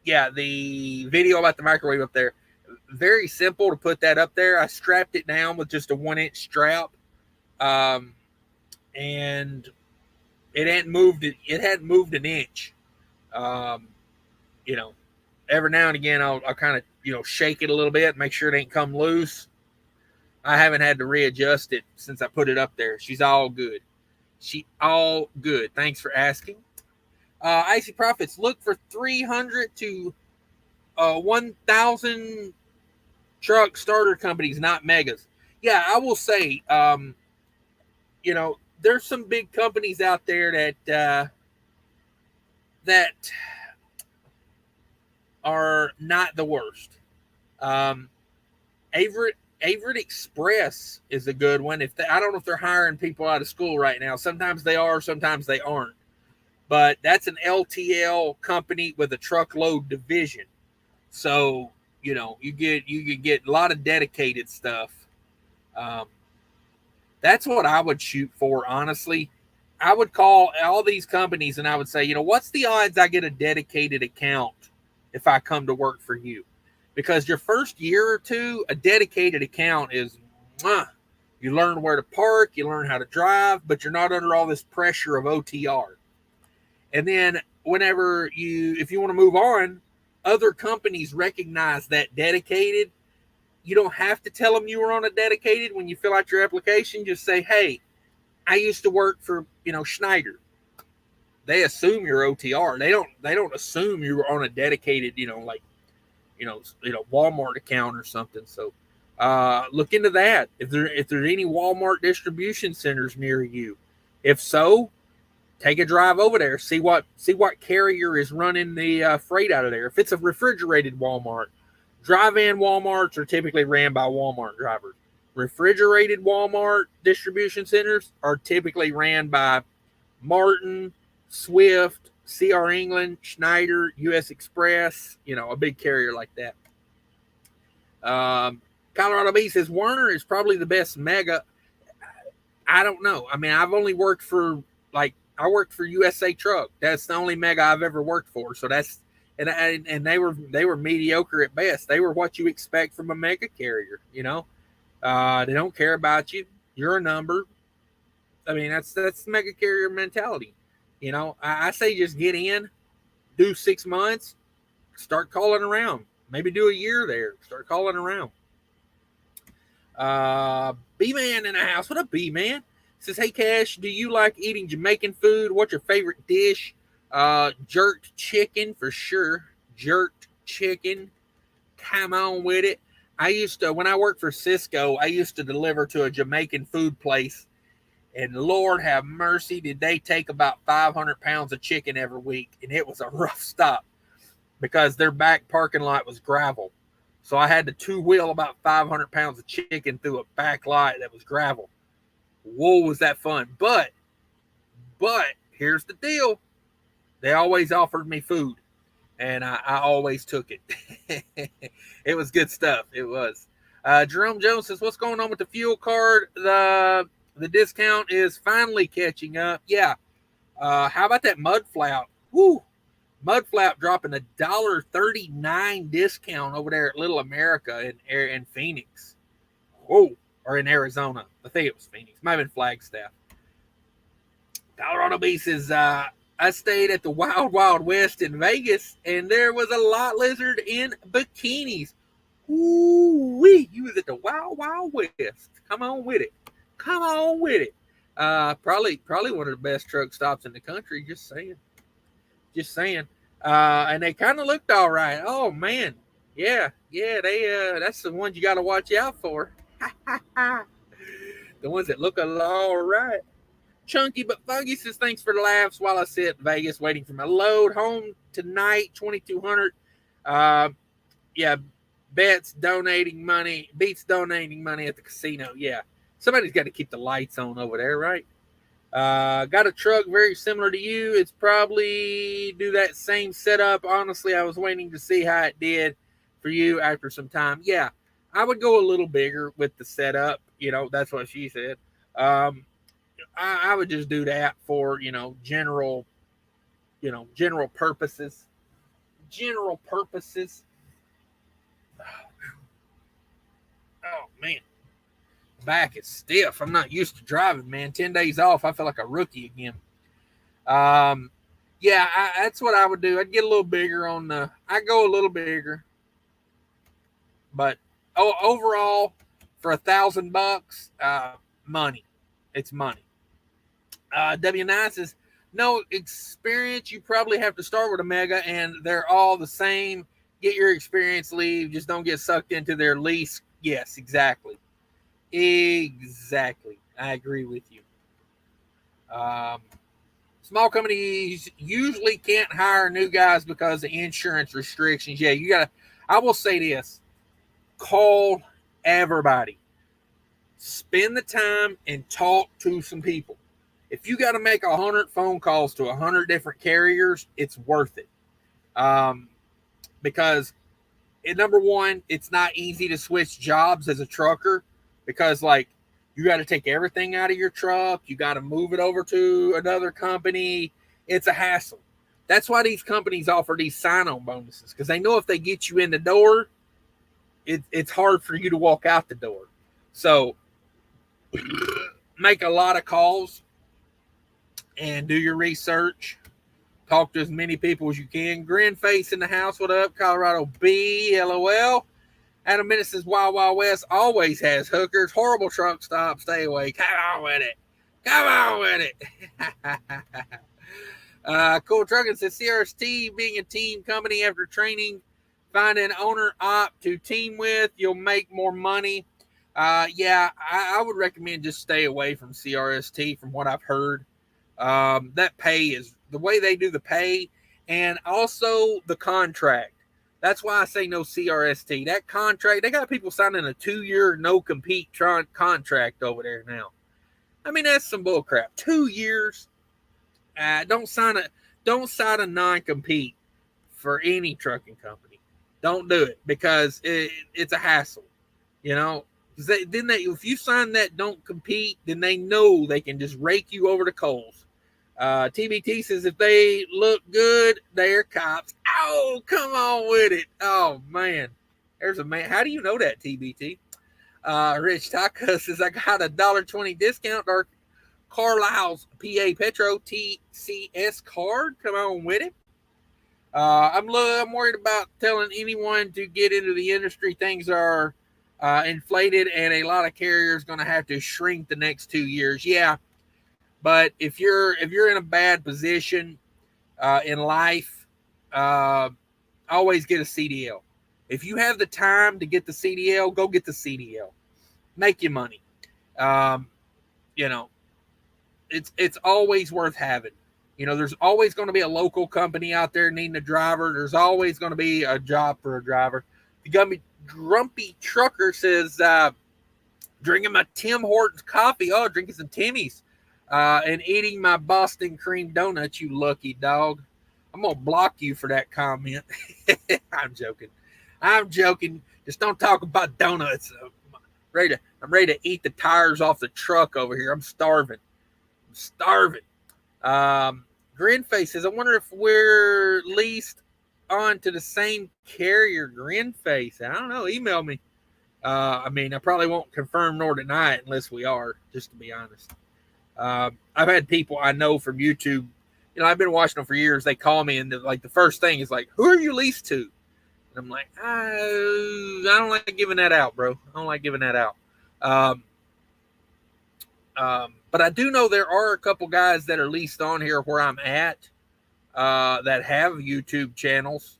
yeah, the video about the microwave up there, very simple to put that up there. I strapped it down with just a 1-inch strap. And it hadn't moved an inch. Every now and again I'll kind of shake it a little bit, make sure it ain't come loose. I haven't had to readjust it since I put it up there. She's all good. Thanks for asking. Icy Profits, look for 300 to 1,000 truck starter companies, not megas. Yeah, I will say, there's some big companies out there that are not the worst. Averett Express is a good one. I don't know if they're hiring people out of school right now. Sometimes they are, sometimes they aren't. But that's an LTL company with a truckload division. So, you could get a lot of dedicated stuff. That's what I would shoot for, honestly. I would call all these companies and I would say, what's the odds I get a dedicated account if I come to work for you. Because your first year or two, a dedicated account is, you learn where to park, you learn how to drive, but you're not under all this pressure of OTR. And then if you want to move on, other companies recognize that dedicated. You don't have to tell them you were on a dedicated when you fill out your application. Just say, hey, I used to work for, Schneider. They assume you're OTR. They don't assume you were on a dedicated, Walmart account or something. So look into that. If there's any Walmart distribution centers near you, if so, take a drive over there. See what carrier is running the freight out of there. If it's a refrigerated Walmart, drive-in Walmarts are typically ran by Walmart drivers. Refrigerated Walmart distribution centers are typically ran by Martin, Swift, CR England, Schneider, US Express, a big carrier like that. Colorado B says Werner is probably the best mega. I don't know. I mean, I've only worked for I worked for USA Truck. That's the only mega I've ever worked for. So that's and they were mediocre at best. They were what you expect from a mega carrier. They don't care about you. You're a number. I mean, that's mega carrier mentality. I say just get in, do 6 months, start calling around. Maybe do a year there. Start calling around. B-Man in the house. What up, B-Man? Says, hey, Cash, do you like eating Jamaican food? What's your favorite dish? Jerked chicken for sure. Jerked chicken. Come on with it. When I worked for Cisco, I used to deliver to a Jamaican food place. And Lord have mercy, did they take about 500 pounds of chicken every week. And it was a rough stop because their back parking lot was gravel. So I had to two-wheel about 500 pounds of chicken through a back lot that was gravel. Whoa, was that fun. But here's the deal. They always offered me food, and I always took it. It was good stuff. It was. Jerome Jones says, what's going on with the fuel card? The discount is finally catching up. Yeah. How about that Mudflap? Woo! Mudflap dropping $1.39 discount over there at Little America in Phoenix. Whoa. Or in Arizona. I think it was Phoenix. Might have been Flagstaff. Colorado B says, I stayed at the Wild Wild West in Vegas, and there was a lot lizard in bikinis. Ooh-wee. You was at the Wild Wild West. Come on with it. Come on with it. Probably one of the best truck stops in the country. Just saying. And they kind of looked all right. Oh, man. Yeah, they that's the ones you got to watch out for. The ones that look all right. Chunky but Funky says, thanks for the laughs while I sit in Vegas waiting for my load. Home tonight, 2,200. Yeah, beats donating money at the casino. Yeah, somebody's got to keep the lights on over there, right? Got a truck very similar to you. It's probably do that same setup. Honestly, I was waiting to see how it did for you after some time. Yeah, I would go a little bigger with the setup. That's what she said. I would just do that for, general purposes. General purposes. Oh, man. Back is stiff. I'm not used to driving, man. 10 days off, I feel like a rookie again. Yeah, that's what I would do. I'd get a little bigger I'd go a little bigger. But overall, for $1,000, money. It's money. W9 says, no experience. You probably have to start with a mega, and they're all the same. Get your experience, leave. Just don't get sucked into their lease. Yes, exactly. Exactly. I agree with you. Small companies usually can't hire new guys because of insurance restrictions. Yeah, I will say this. Call everybody. Spend the time and talk to some people. If you got to make 100 phone calls to 100 different carriers, it's worth it. Because number one, it's not easy to switch jobs as a trucker because you got to take everything out of your truck. You got to move it over to another company. It's a hassle. That's why these companies offer these sign-on bonuses, because they know if they get you in the door, it's hard for you to walk out the door. So make a lot of calls and do your research. Talk to as many people as you can. Grin face in the house. What up, Colorado B? LOL. Adam Minute says Wild Wild West always has hookers. Horrible truck stop. Stay away. Come on with it. Come on with it. Cool Trucking says CRST being a team company after training, find an owner op to team with, you'll make more money. Yeah, I would recommend just stay away from CRST from what I've heard. That pay is the way they do the pay, and also the contract. That's why I say no CRST. That contract, they got people signing a 2-year no compete contract over there now. I mean, that's some bull crap. 2 years. Don't sign a non-compete for any trucking company. Don't do it, because it's a hassle. You know, if you sign that don't compete, then they know they can just rake you over the coals. TBT says if they look good, they're cops. Oh, come on with it. Oh man, there's a man. How do you know that, TBT? Rich Taco says I got a $1.20 discount or Carlisle's PA Petro TCS card. Come on with it. I'm worried about telling anyone to get into the industry. Things are inflated, and a lot of carriers going to have to shrink the next 2 years. Yeah, but if you're in a bad position in life, always get a CDL. If you have the time to get the CDL, go get the CDL. Make your money. You know, it's always worth having. You know, there's always going to be a local company out there needing a driver. There's always going to be a job for a driver. The Grumpy Trucker says, drinking my Tim Hortons coffee. Oh, drinking some Timmy's. And eating my Boston cream donut, you lucky dog. I'm going to block you for that comment. I'm joking. Just don't talk about donuts. I'm ready to eat the tires off the truck over here. I'm starving. Grinface says, I wonder if we're leased on to the same carrier. Grinface, I don't know. Email me. I mean, I probably won't confirm nor deny it unless we are, just to be honest. I've had people I know from YouTube. You know, I've been watching them for years. They call me, and the first thing is like, who are you leased to? And I'm like, I don't like giving that out, bro. I don't like giving that out. But I do know there are a couple guys that are leased on here where I'm at that have YouTube channels,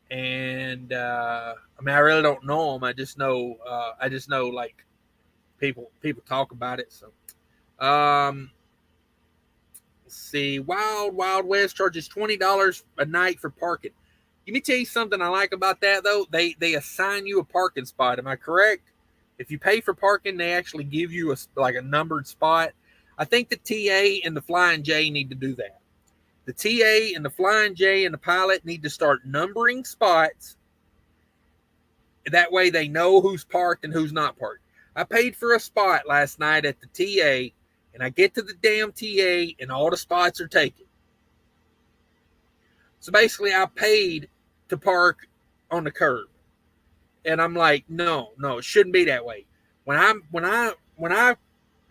and I mean, I really don't know them. I just know like people talk about it. So, let's see. Wild West charges $20 a night for parking. Let me tell you something I like about that though. They assign you a parking spot. Am I correct? If you pay for parking, they actually give you a numbered spot. I think the TA and the Flying J need to do that. The TA and the Flying J and the pilot need to start numbering spots. That way they know who's parked and who's not parked. I paid for a spot last night at the TA, and I get to the damn TA, and all the spots are taken. So basically, I paid to park on the curb. And I'm like, no, it shouldn't be that way. When I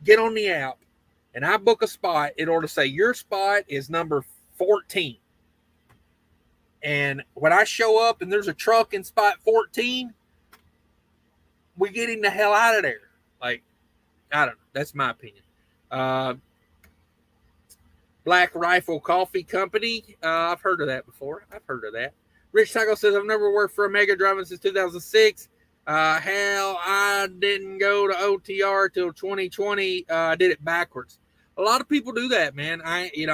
get on the app and I book a spot, it ought to say your spot is number 14. And when I show up and there's a truck in spot 14, we're getting the hell out of there. Like, I don't know. That's my opinion. Black Rifle Coffee Company. I've heard of that before. Rich Taco says, I've never worked for a mega driving since 2006. Hell, I didn't go to OTR till 2020. I did it backwards. A lot of people do that, man. If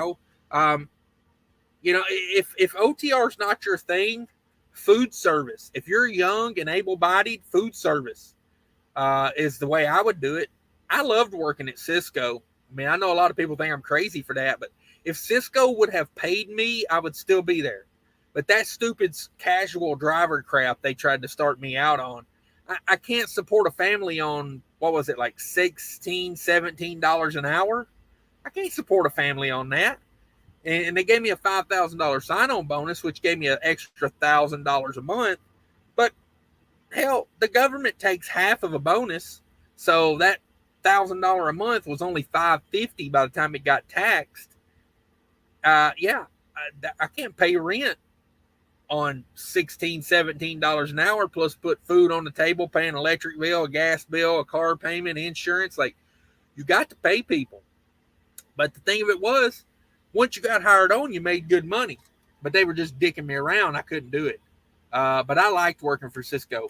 OTR is not your thing, food service. If you're young and able-bodied, food service is the way I would do it. I loved working at Cisco. I mean, I know a lot of people think I'm crazy for that, but if Cisco would have paid me, I would still be there. But that stupid casual driver crap they tried to start me out on, I can't support a family on, what was it, like $16, $17 an hour? I can't support a family on that. And they gave me a $5,000 sign-on bonus, which gave me an extra $1,000 a month. But hell, the government takes half of a bonus, so that $1,000 a month was only $550 by the time it got taxed. Yeah, I can't pay rent on $16, $17 an hour, plus put food on the table, pay an electric bill, a gas bill, a car payment, insurance. Like, you got to pay people. But the thing of it was, once you got hired on, you made good money. But they were just dicking me around. I couldn't do it. But I liked working for Cisco.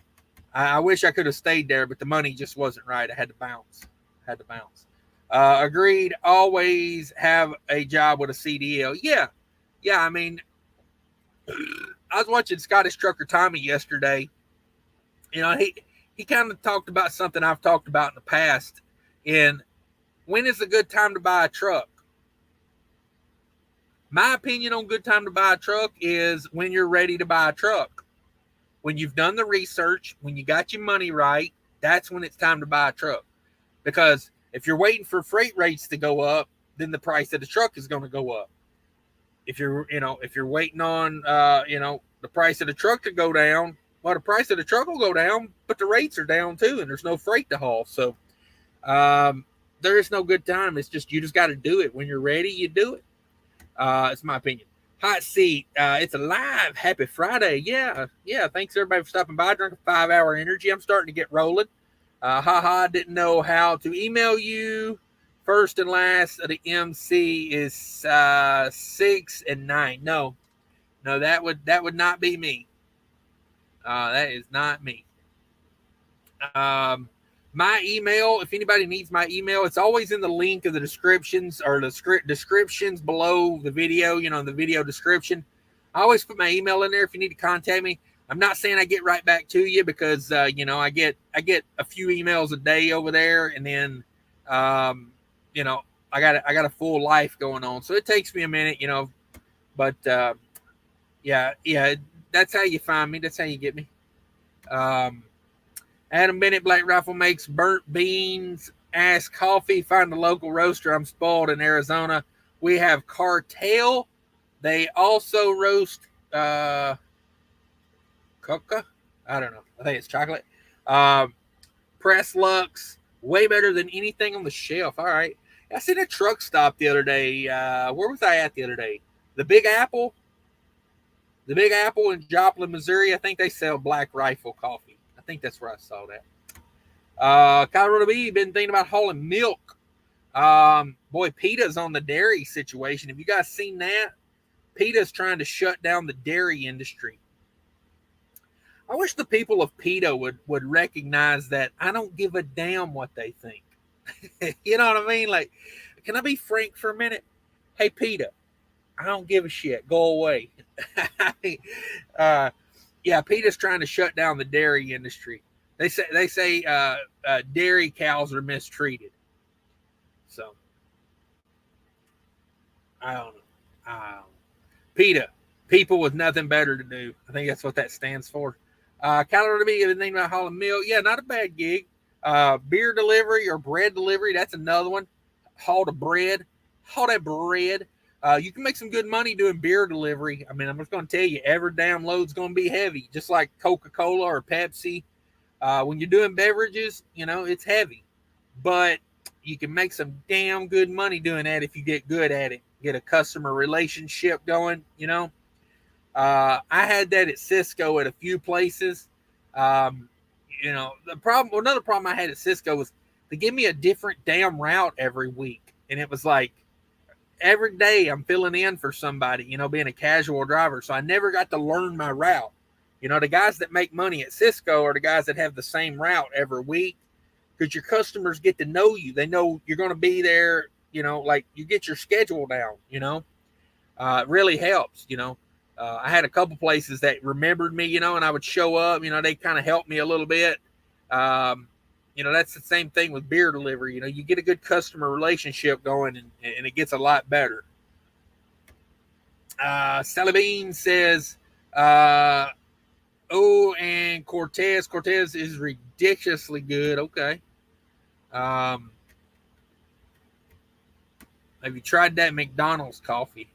I wish I could have stayed there, but the money just wasn't right. I had to bounce. Agreed. Always have a job with a CDL. Yeah. I mean, I was watching Scottish Trucker Tommy yesterday. You know, he kind of talked about something I've talked about in the past. And when is a good time to buy a truck? My opinion on good time to buy a truck is when you're ready to buy a truck. When you've done the research, when you got your money right, that's when it's time to buy a truck. Because if you're waiting for freight rates to go up, then the price of the truck is going to go up. If you're waiting on, the price of the truck to go down, well, the price of the truck will go down, but the rates are down too, and there's no freight to haul. So there is no good time. It's just, you just got to do it. When you're ready, you do it. It's my opinion. Hot seat. It's alive. Happy Friday. Yeah. Thanks everybody for stopping by. Drank a 5-hour energy. I'm starting to get rolling. Didn't know how to email you. First and last of the MC is 6 and 9. No, that would not be me. That is not me. My email, if anybody needs my email, it's always in the link of the descriptions or the descriptions below the video, the video description. I always put my email in there if you need to contact me. I'm not saying I get right back to you because, I get a few emails a day over there, and then, I got a full life going on. So it takes me a minute, but, yeah, that's how you find me. That's how you get me. Adam Bennett, Black Rifle makes burnt beans, ass coffee. Find a local roaster. I'm spoiled in Arizona. We have Cartel. They also roast coca. I don't know. I think it's chocolate. Press Lux. Way better than anything on the shelf. All right. I seen a truck stop the other day. Where was I at the other day? The Big Apple. The Big Apple in Joplin, Missouri. I think they sell Black Rifle coffee. I think that's where I saw that. Colorado B, been thinking about hauling milk. Boy, PETA's on the dairy situation. Have you guys seen that? PETA's trying to shut down the dairy industry. I wish the people of PETA would recognize that I don't give a damn what they think. You know what I mean? Like, can I be frank for a minute? Hey, PETA, I don't give a shit. Go away. Yeah, PETA's trying to shut down the dairy industry. They say dairy cows are mistreated. So I don't know. PETA, people with nothing better to do. I think that's what that stands for. Colorado B, everything about hauling milk. Yeah, not a bad gig. Beer delivery or bread delivery. That's another one. Haul that bread. You can make some good money doing beer delivery. I mean, I'm just going to tell you, every damn load's going to be heavy, just like Coca-Cola or Pepsi. When you're doing beverages, it's heavy. But you can make some damn good money doing that if you get good at it. Get a customer relationship going, I had that at Cisco at a few places. Another problem I had at Cisco was they give me a different damn route every week. And it was like, every day I'm filling in for somebody, being a casual driver. So I never got to learn my route. The guys that make money at Cisco are the guys that have the same route every week, because your customers get to know you. They know you're going to be there, like you get your schedule down, it really helps, I had a couple places that remembered me, and I would show up, they kind of helped me a little bit. That's the same thing with beer delivery. You get a good customer relationship going, and it gets a lot better. Salabine says, and Cortez is ridiculously good. Okay. Have you tried that McDonald's coffee?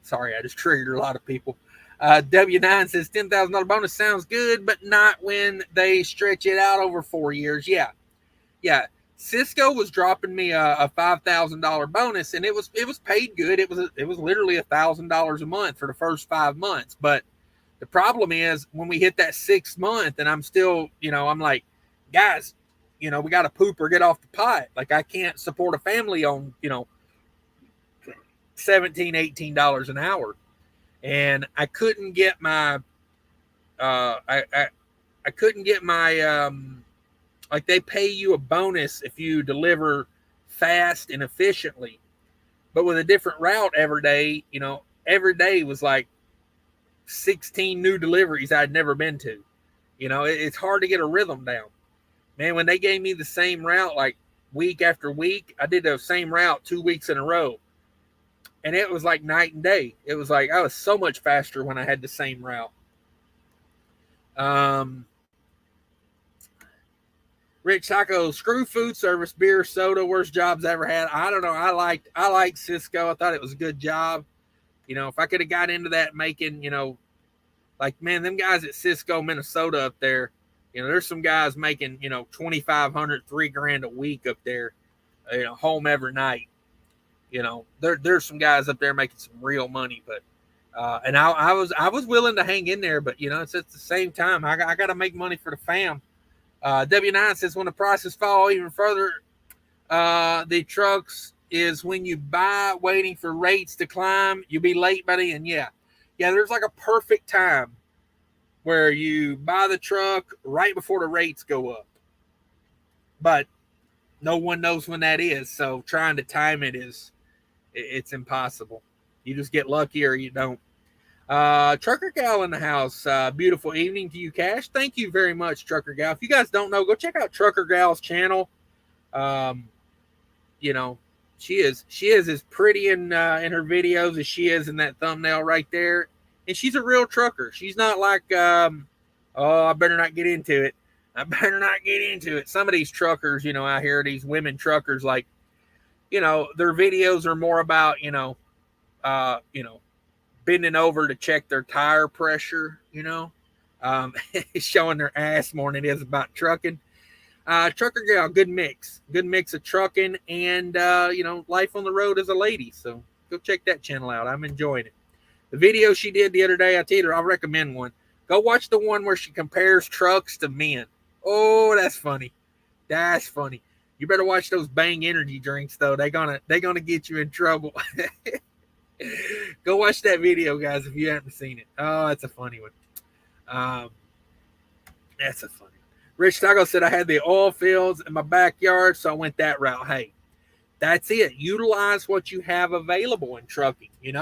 Sorry, I just triggered a lot of people. W9 says $10,000 bonus sounds good, but not when they stretch it out over 4 years. Yeah. Cisco was dropping me a $5,000 bonus, and it was paid good. It was literally $1,000 a month for the first 5 months. But the problem is when we hit that 6th month, and I'm still, I'm like, guys, we got to poop or get off the pot. Like, I can't support a family on $17, $18 an hour, and I couldn't get my I couldn't get my like, they pay you a bonus if you deliver fast and efficiently, but with a different route every day. Every day was like 16 new deliveries I'd never been to. It's hard to get a rhythm down, man. When they gave me the same route like week after week, I did the same route 2 weeks in a row, and it was like night and day. It was like I was so much faster when I had the same route. Rich Taco, screw food service, beer, soda, worst jobs I ever had. I don't know. I liked Cisco. I thought it was a good job. If I could have got into that making, like, man, them guys at Cisco, Minnesota up there, there's some guys making, $2,500, $3,000 a week up there, home every night. There's some guys up there making some real money, but and I was willing to hang in there, but it's at the same time I got to make money for the fam. W9 says when the prices fall even further, the trucks is when you buy waiting for rates to climb, you'll be late by the end. Yeah, there's like a perfect time where you buy the truck right before the rates go up, but no one knows when that is, so trying to time it's impossible. You just get lucky or you don't. Trucker Gal in the house. Beautiful evening to you, Cash. Thank you very much, Trucker Gal. If you guys don't know, go check out Trucker Gal's channel. She is as pretty in her videos as she is in that thumbnail right there. And she's a real trucker. She's not like, I better not get into it. Some of these truckers, out here, these women truckers, like, their videos are more about, bending over to check their tire pressure, showing their ass more than it is about trucking. Trucker Gal, good mix of trucking and, life on the road as a lady. So go check that channel out. I'm enjoying it. The video she did the other day, I told her I'll recommend one. Go watch the one where she compares trucks to men. Oh, that's funny. You better watch those Bang energy drinks though. They're gonna get you in trouble. Go watch that video, guys, if you haven't seen it. Oh, that's a funny one. Rich Taco said I had the oil fields in my backyard, so I went that route. Hey, that's it. Utilize what you have available in trucking. If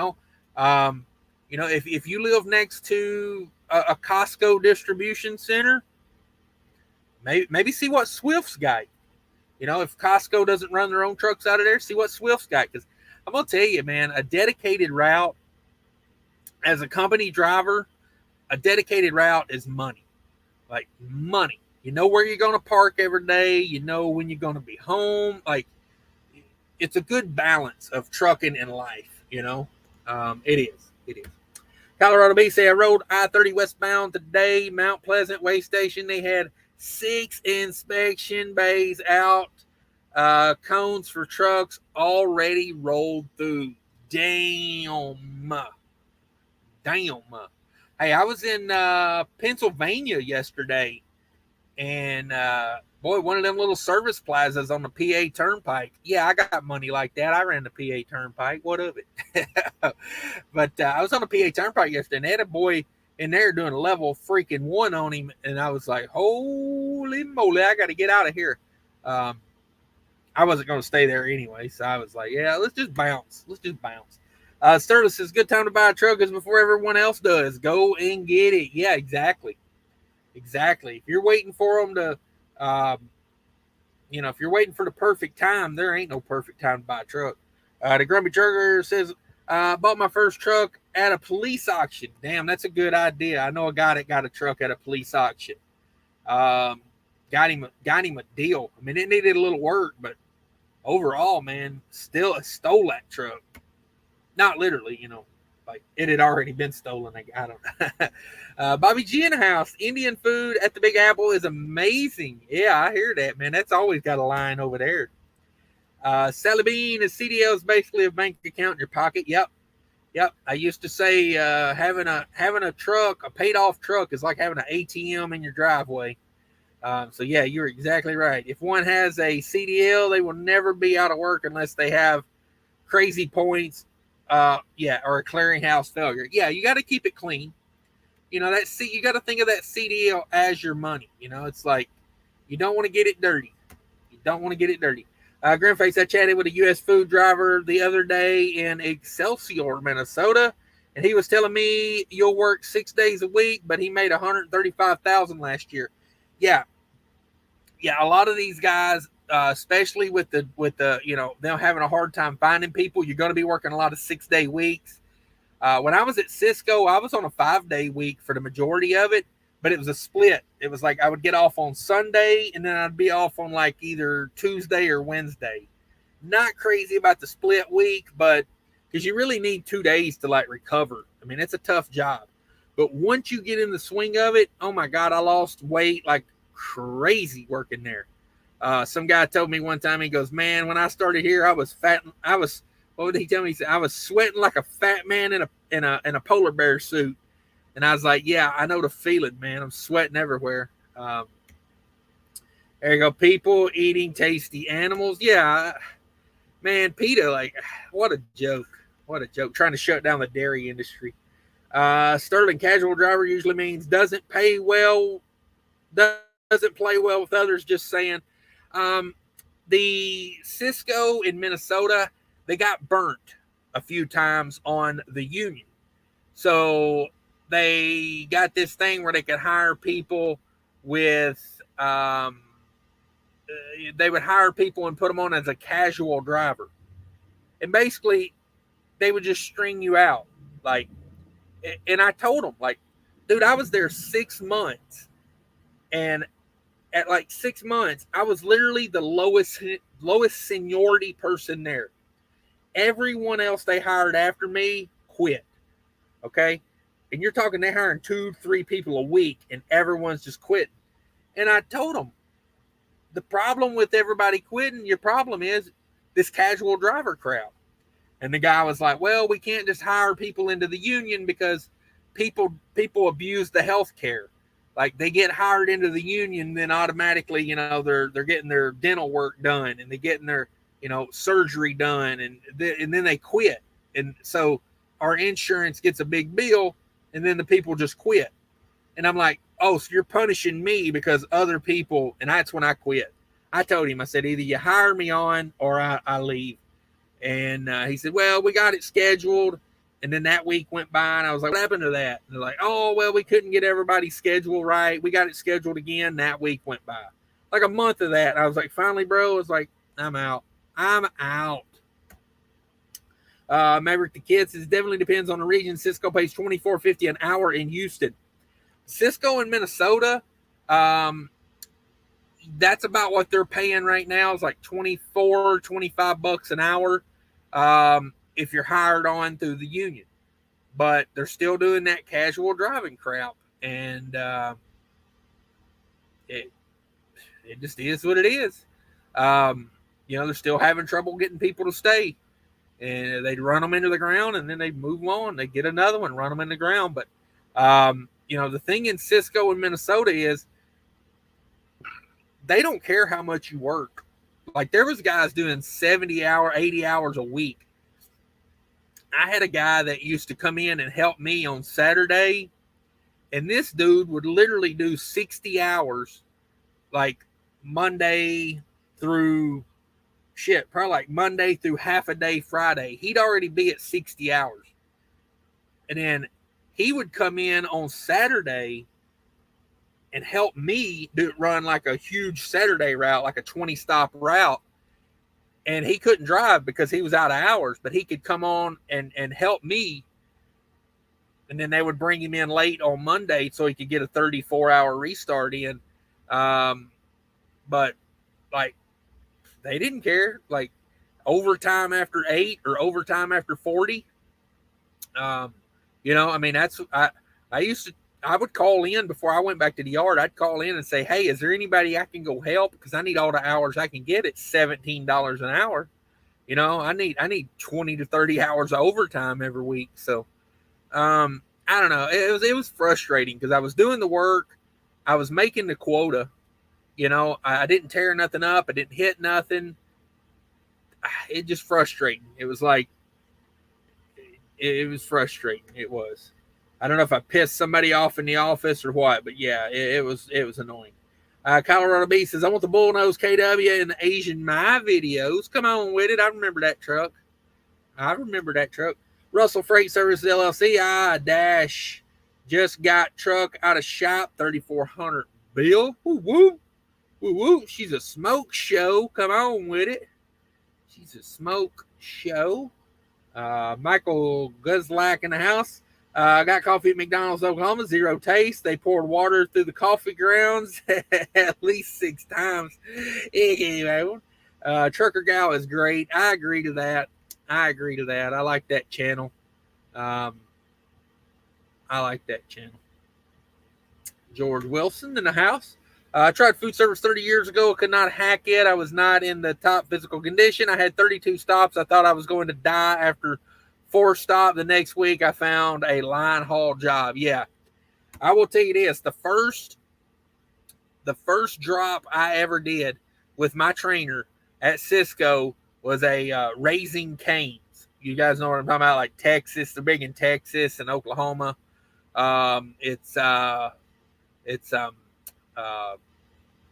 you live next to a Costco distribution center, maybe see what Swift's got. If Costco doesn't run their own trucks out of there, see what Swift's got. Because I'm going to tell you, man, a dedicated route, as a company driver, a dedicated route is money. Like, money. You know where you're going to park every day. You know when you're going to be home. Like, it's a good balance of trucking and life, It is. Colorado B say I rode I-30 westbound today, Mount Pleasant Way Station. They had 6 inspection bays out. Cones for trucks already rolled through. Damn. Hey, I was in Pennsylvania yesterday, and boy, one of them little service plazas on the PA Turnpike. Yeah, I got money like that. I ran the PA Turnpike. What of it? But I was on the PA Turnpike yesterday, and they had a boy in there doing a level freaking 1 on him, and I was like, holy moly, I got to get out of here. I wasn't going to stay there anyway, so I was like, yeah, let's just bounce. Sterling says, good time to buy a truck is before everyone else does. Go and get it. Yeah, exactly. If you're waiting for them to, if you're waiting for the perfect time, there ain't no perfect time to buy a truck. The Grumpy Trucker says, bought my first truck at a police auction. Damn, that's a good idea. I know a guy that got a truck at a police auction. Got him a deal. I mean, it needed a little work, but overall, man, still stole that truck. Not literally, Like it had already been stolen. I don't. Bobby G in the house. Indian food at the Big Apple is amazing. Yeah, I hear that, man. That's always got a line over there. Sally Bean, a CDL is basically a bank account in your pocket. Yep. Yep. I used to say having a truck, a paid off truck, is like having an ATM in your driveway. So yeah, you're exactly right. If one has a CDL, they will never be out of work unless they have crazy points. Yeah, or a clearinghouse failure. Yeah, you got to keep it clean. You know that. You got to think of that CDL as your money. You know, it's like you don't want to get it dirty. You don't want to get it dirty. Grandface, I chatted with a U.S. food driver the other day in Excelsior, Minnesota, and he was telling me you'll work 6 days a week, but he made $135,000 last year. Yeah, yeah. A lot of these guys, especially with the them having a hard time finding people, you're going to be working a lot of 6-day weeks. When I was at Cisco, I was on a 5-day week for the majority of it, but it was a split. It was like I would get off on Sunday and then I'd be off on like either Tuesday or Wednesday. Not crazy about the split week, but because you really need 2 days to like recover. I mean, it's a tough job. But once you get in the swing of it, oh my God, I lost weight like crazy working there. Some guy told me one time, he goes, man, when I started here, I was fat. What did he tell me? He said, I was sweating like a fat man in a polar bear suit. And I was like, yeah, I know the feeling, man. I'm sweating everywhere. There you go. People eating tasty animals. Yeah, man, PETA, like, what a joke. What a joke. Trying to shut down the dairy industry. Sterling casual driver usually means doesn't pay well, doesn't play well with others, just saying. The Cisco in Minnesota, they got burnt a few times on the union. So they got this thing where they could hire people with, they would hire people and put them on as a casual driver. And basically, they would just string you out. Like, and I told them, like, dude, I was there 6 months. And at like 6 months, I was literally the lowest seniority person there. Everyone else they hired after me quit. Okay. And you're talking, they're hiring 2-3 people a week and everyone's just quitting. And I told them, the problem with everybody quitting, your problem is this casual driver crowd. And the guy was like, well, we can't just hire people into the union because people abuse the health care. Like they get hired into the union, then automatically, they're getting their dental work done and they're getting their, surgery done, and then they quit. And so our insurance gets a big bill, and then the people just quit. And I'm like, oh, so you're punishing me because other people, and that's when I quit. I told him, I said, either you hire me on or I leave. And he said, well, we got it scheduled. And then that week went by, and I was like, what happened to that? And they're like, oh, well, we couldn't get everybody's schedule right. We got it scheduled again. That week went by. Like a month of that. And I was like, finally, bro, it's like, I'm out. Maverick the Kid says, definitely depends on the region. Cisco pays $24.50 an hour in Houston. Cisco in Minnesota, that's about what they're paying right now. It's like $25 an hour if you're hired on through the union. But they're still doing that casual driving crap. And it just is what it is. They're still having trouble getting people to stay. And they'd run them into the ground, and then they move on. They get another one, run them in the ground. But, the thing in Cisco and Minnesota is they don't care how much you work. Like, there was guys doing 80 hours a week. I had a guy that used to come in and help me on Saturday, and this dude would literally do 60 hours, like Monday through probably like Monday through half a day Friday. He'd already be at 60 hours. And then he would come in on Saturday and help me run like a huge Saturday route, like a 20-stop route. And he couldn't drive because he was out of hours, but he could come on and help me. And then they would bring him in late on Monday so he could get a 34-hour restart in. But, like, they didn't care. Like, overtime after 8 or overtime after 40, You know, I mean, I would call in before I went back to the yard. I'd call in and say, hey, is there anybody I can go help? Because I need all the hours I can get at $17 an hour. You know, I need 20 to 30 hours of overtime every week. So, I don't know. It was frustrating because I was doing the work. I was making the quota. You know, I didn't tear nothing up. I didn't hit nothing. It just frustrating. It was like, it was frustrating. It was. I don't know if I pissed somebody off in the office or what, but yeah, it was annoying. Colorado B says, I want the bullnose KW in the Asian My videos. Come on with it. I remember that truck. Russell Freight Services LLC. Dash just got truck out of shop, 3,400 bill. Woo woo. Woo woo. She's a smoke show. Come on with it. She's a smoke show. Michael Guzlak in the house. I got coffee at McDonald's, Oklahoma. Zero taste. They poured water through the coffee grounds at least 6 times. Trucker Gal is great. I agree to that. I like that channel. George Wilson in the house. I tried food service 30 years ago. Could not hack it. I was not in the top physical condition. I had 32 stops. I thought I was going to die after 4 stops. The next week, I found a line haul job. Yeah, I will tell you this: the first drop I ever did with my trainer at Cisco was a Raising Cane's. You guys know what I'm talking about, like Texas. They're big in Texas and Oklahoma. It's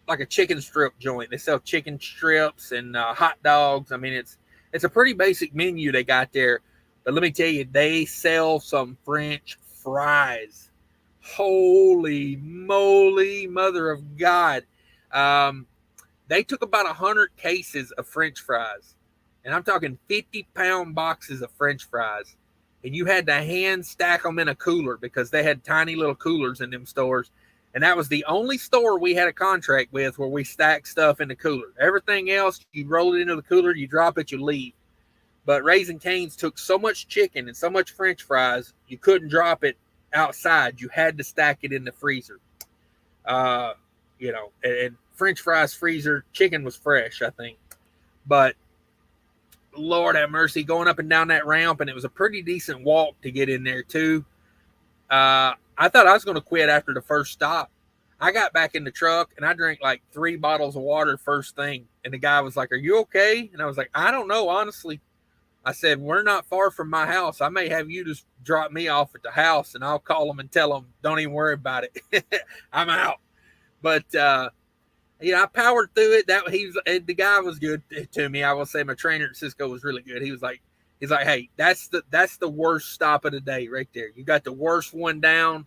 like a chicken strip joint. They sell chicken strips and hot dogs. I mean, it's a pretty basic menu they got there. But let me tell you, they sell some French fries. Holy moly, mother of God. They took about 100 cases of French fries. And I'm talking 50-pound boxes of French fries. And you had to hand stack them in a cooler because they had tiny little coolers in them stores. And that was the only store we had a contract with where we stacked stuff in the cooler. Everything else, you roll it into the cooler, you drop it, you leave. But Raising Cane's took so much chicken and so much French fries, you couldn't drop it outside. You had to stack it in the freezer. You know, and French fries freezer, chicken was fresh, I think. But Lord have mercy, going up and down that ramp, and it was a pretty decent walk to get in there too. I thought I was going to quit after the first stop. I got back in the truck and I drank like 3 bottles of water first thing. And the guy was like, are you okay? And I was like, I don't know, honestly. I said, we're not far from my house. I may have you just drop me off at the house and I'll call them and tell them, don't even worry about it. I'm out. But, I powered through it. The guy was good to me. I will say my trainer at Cisco was really good. He's like, hey, that's the worst stop of the day right there. You got the worst one down.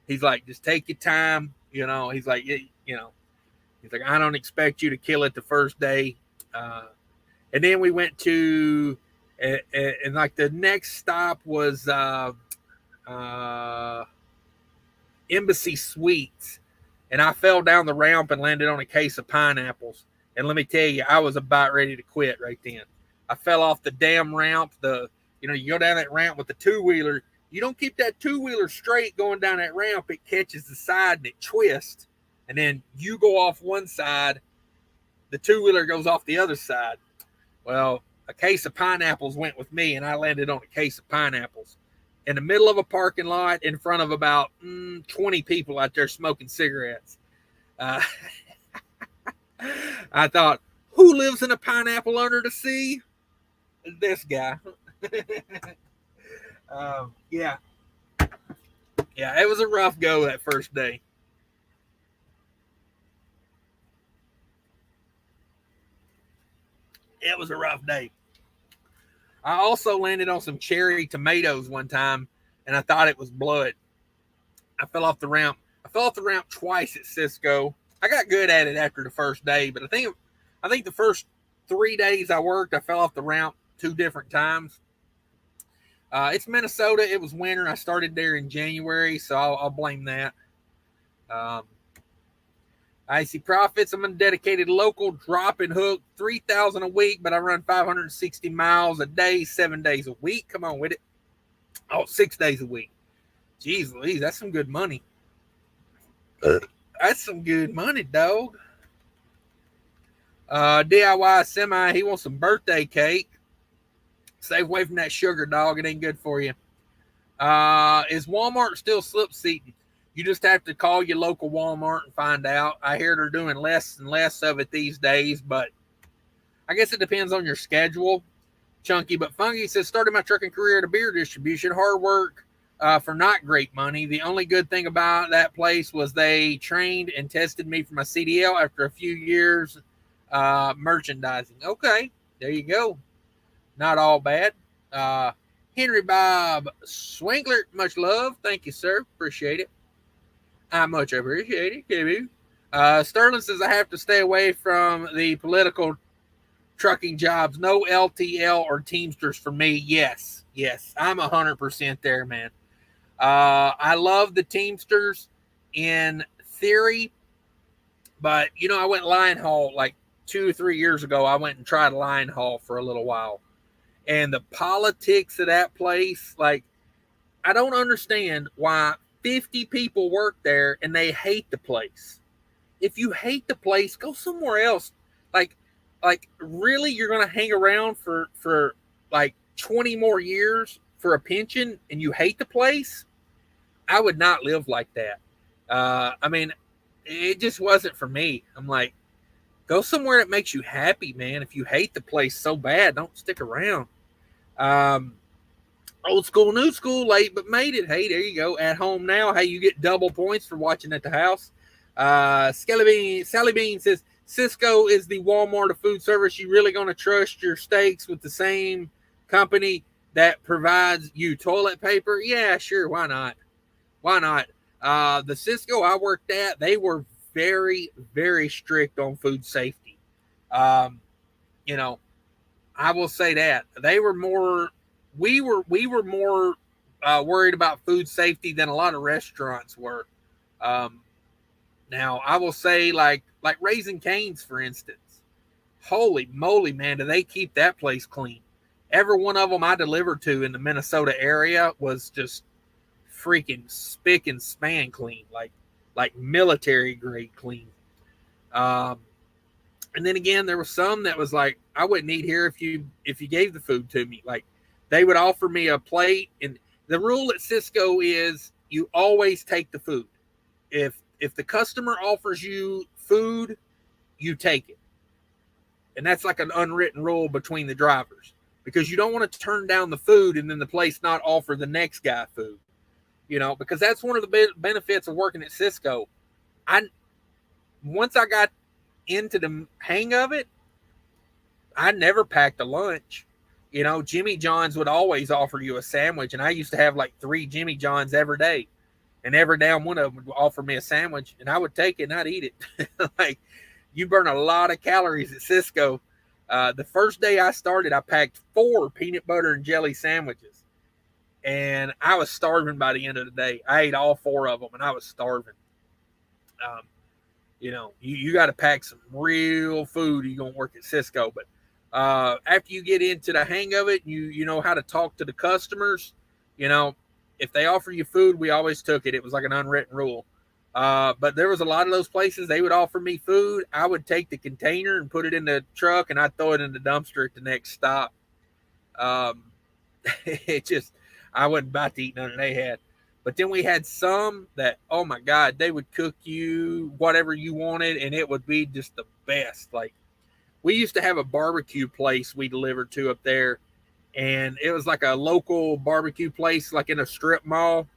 He's like, just take your time. You know, he's like, I don't expect you to kill it the first day. And then we went to, and like the next stop was Embassy Suites. And I fell down the ramp and landed on a case of pineapples. And let me tell you, I was about ready to quit right then. I fell off the damn ramp. You go down that ramp with the 2-wheeler. You don't keep that 2-wheeler straight going down that ramp. It catches the side and it twists. And then you go off one side. The 2-wheeler goes off the other side. Well, a case of pineapples went with me, and I landed on a case of pineapples in the middle of a parking lot in front of about 20 people out there smoking cigarettes. I thought, who lives in a pineapple under the sea? This guy. Yeah, it was a rough go that first day. It was a rough day. I also landed on some cherry tomatoes one time, and I thought it was blood. I fell off the ramp. Twice at Cisco. I got good at it after the first day, but I think the first 3 days I worked, I fell off the ramp 2 different times. It's Minnesota. It was winter. I started there in January, so I'll blame that. I see profits. I'm a dedicated local drop and hook, 3,000 a week, but I run 560 miles a day, 7 days a week. Come on with it. Oh, 6 days a week. Jeez Louise, that's some good money. That's some good money, dog. DIY semi, he wants some birthday cake. Stay away from that sugar, dog. It ain't good for you. Is Walmart still slip seating? You just have to call your local Walmart and find out. I hear they're doing less and less of it these days, but I guess it depends on your schedule. Chunky but Funky says, started my trucking career at a beer distribution. Hard work for not great money. The only good thing about that place was they trained and tested me for my CDL after a few years merchandising. Okay, there you go. Not all bad. Henry Bob Swingler, much love. Thank you, sir. Appreciate it. I much appreciate it. Sterling says, I have to stay away from the political trucking jobs. No LTL or Teamsters for me. Yes. I'm 100% there, man. I love the Teamsters in theory, but, I went line haul like 2 or 3 years ago. I went and tried line haul for a little while. And the politics of that place, like, I don't understand why 50 people work there and they hate the place. If you hate the place, go somewhere else. Like really, you're going to hang around for like 20 more years for a pension and you hate the place? I would not live like that. I mean, it just wasn't for me. I'm like, go somewhere that makes you happy, man. If you hate the place so bad, don't stick around. Old school, new school, late but made it. Hey, there you go. At home now. Hey, you get double points for watching at the house. Sally Bean says, Cisco is the Walmart of food service. You really going to trust your steaks with the same company that provides you toilet paper? Yeah, sure. Why not? The Cisco I worked at, they were very, very strict on food safety. I will say that they were more, we were more worried about food safety than a lot of restaurants were. Now I will say like Raising Cane's, for instance, holy moly, man, do they keep that place clean? Every one of them I delivered to in the Minnesota area was just freaking spick and span clean, like military grade clean. And then again, there was some that was like, I wouldn't eat here if you gave the food to me. Like, they would offer me a plate, and the rule at Cisco is you always take the food. If the customer offers you food, you take it. And that's like an unwritten rule between the drivers, because you don't want to turn down the food and then the place not offer the next guy food. Because that's one of the benefits of working at Cisco. Once I got into the hang of it, I never packed a lunch. Jimmy John's would always offer you a sandwich, and I used to have like 3 Jimmy John's every day, and every damn one of them would offer me a sandwich, and I would take it and I'd eat it. Like, you burn a lot of calories at Cisco. The first day I started, I packed 4 peanut butter and jelly sandwiches, and I was starving by the end of the day. I ate all 4 of them, and I was starving. You got to pack some real food. You're going to work at Cisco. But after you get into the hang of it, you know how to talk to the customers. If they offer you food, we always took it. It was like an unwritten rule. But there was a lot of those places, they would offer me food. I would take the container and put it in the truck, and I'd throw it in the dumpster at the next stop. I wasn't about to eat none they had. But then we had some that, oh my God, they would cook you whatever you wanted, and it would be just the best. Like, we used to have a barbecue place we delivered to up there, and it was like a local barbecue place, like in a strip mall.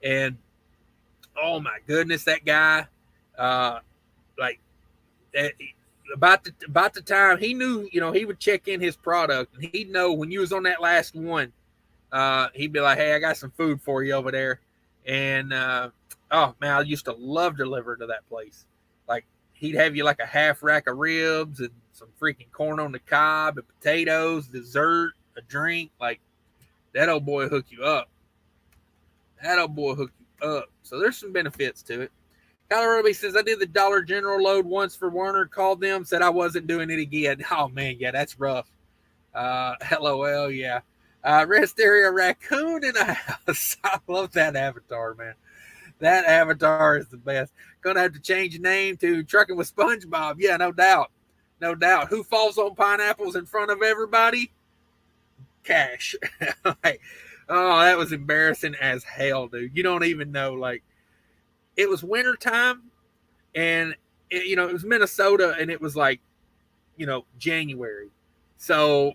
And oh my goodness, that guy, about the time he knew, he would check in his product, and he'd know when you was on that last one. He'd be like, hey, I got some food for you over there. And, oh man, I used to love deliver to that place. Like, he'd have you like a half rack of ribs and some freaking corn on the cob and potatoes, dessert, a drink. Like, that old boy hook you up. So there's some benefits to it. Kyler Ruby says, I did the Dollar General load once for Werner, called them, said I wasn't doing it again. Oh man, yeah, that's rough. LOL, yeah. Rest area raccoon in a house. I love that avatar, man. That avatar is the best. Gonna have to change the name to Trucking with SpongeBob. Yeah, no doubt. No doubt. Who falls on pineapples in front of everybody? Cash. Like, oh, that was embarrassing as hell, dude. You don't even know. Like, it was wintertime, and it was Minnesota, and it was like, January. So,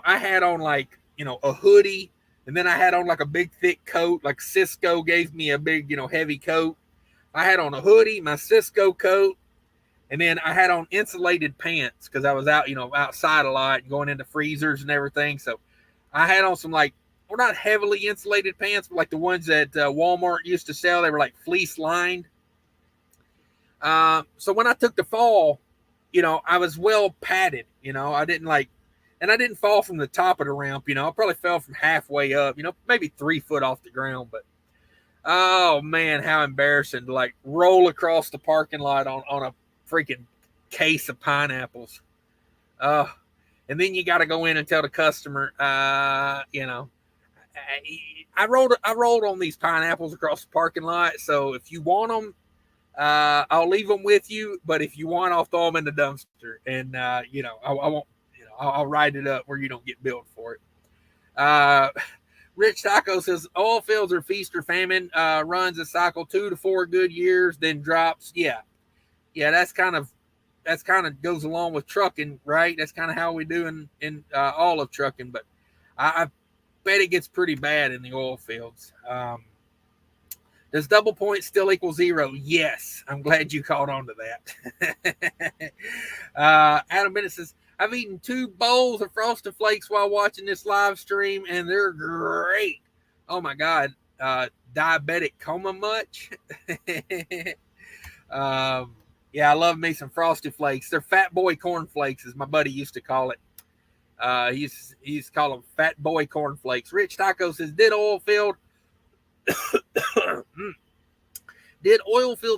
I had on like, a hoodie, and then I had on like a big thick coat. Like Cisco gave me a big, heavy coat. I had on a hoodie, my Cisco coat, and then I had on insulated pants because I was out, outside a lot, going into freezers and everything. So I had on some like, well, not heavily insulated pants, but like the ones that Walmart used to sell. They were like fleece lined. So when I took the fall, I was well padded. I didn't fall from the top of the ramp. I probably fell from halfway up. Maybe 3 foot off the ground, but. Oh man, how embarrassing to like roll across the parking lot on a freaking case of pineapples. And then you got to go in and tell the customer, I rolled on these pineapples across the parking lot. So if you want them, I'll leave them with you. But if you want, I'll throw them in the dumpster, and I won't. I'll write it up where you don't get billed for it. Rich Taco says oil fields are feast or famine. Runs a cycle 2 to 4 good years, then drops. Yeah, that's kind of goes along with trucking, right? That's kind of how we do in all of trucking. But I bet it gets pretty bad in the oil fields. Does double point still equal 0? Yes. I'm glad you caught on to that. Adam Bennett says, I've eaten 2 bowls of Frosted Flakes while watching this live stream, and they're great. Oh, my God. Diabetic coma much? Yeah, I love me some Frosted Flakes. They're Fat Boy Corn Flakes, as my buddy used to call it. He's called them Fat Boy Corn Flakes. Rich Taco says, did oil field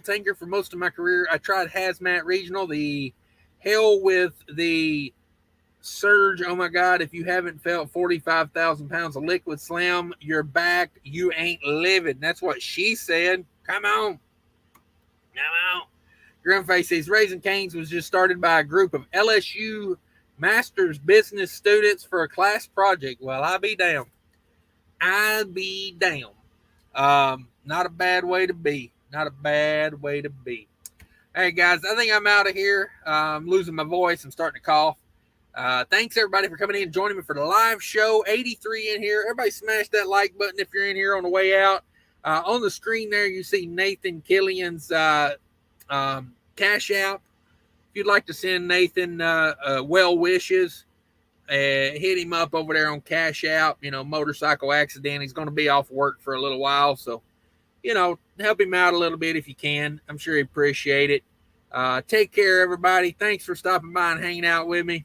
tanker for most of my career. I tried hazmat regional. The hell with the surge. Oh my God, if you haven't felt 45,000 pounds of liquid slam your back, you ain't living. That's what she said. Come on. Grimface says Raising Cane's was just started by a group of LSU master's business students for a class project. Well, I'll be damned. Not a bad way to be. Not a bad way to be. Hey, guys, I think I'm out of here. I'm losing my voice. I'm starting to cough. Thanks, everybody, for coming in and joining me for the live show. 83 in here. Everybody smash that like button if you're in here on the way out. On the screen there, you see Nathan Killian's Cash App. If you'd like to send Nathan well wishes, hit him up over there on Cash App. Motorcycle accident. He's going to be off work for a little while, so help him out a little bit if you can. I'm sure he'd appreciate it. Take care, everybody. Thanks for stopping by and hanging out with me.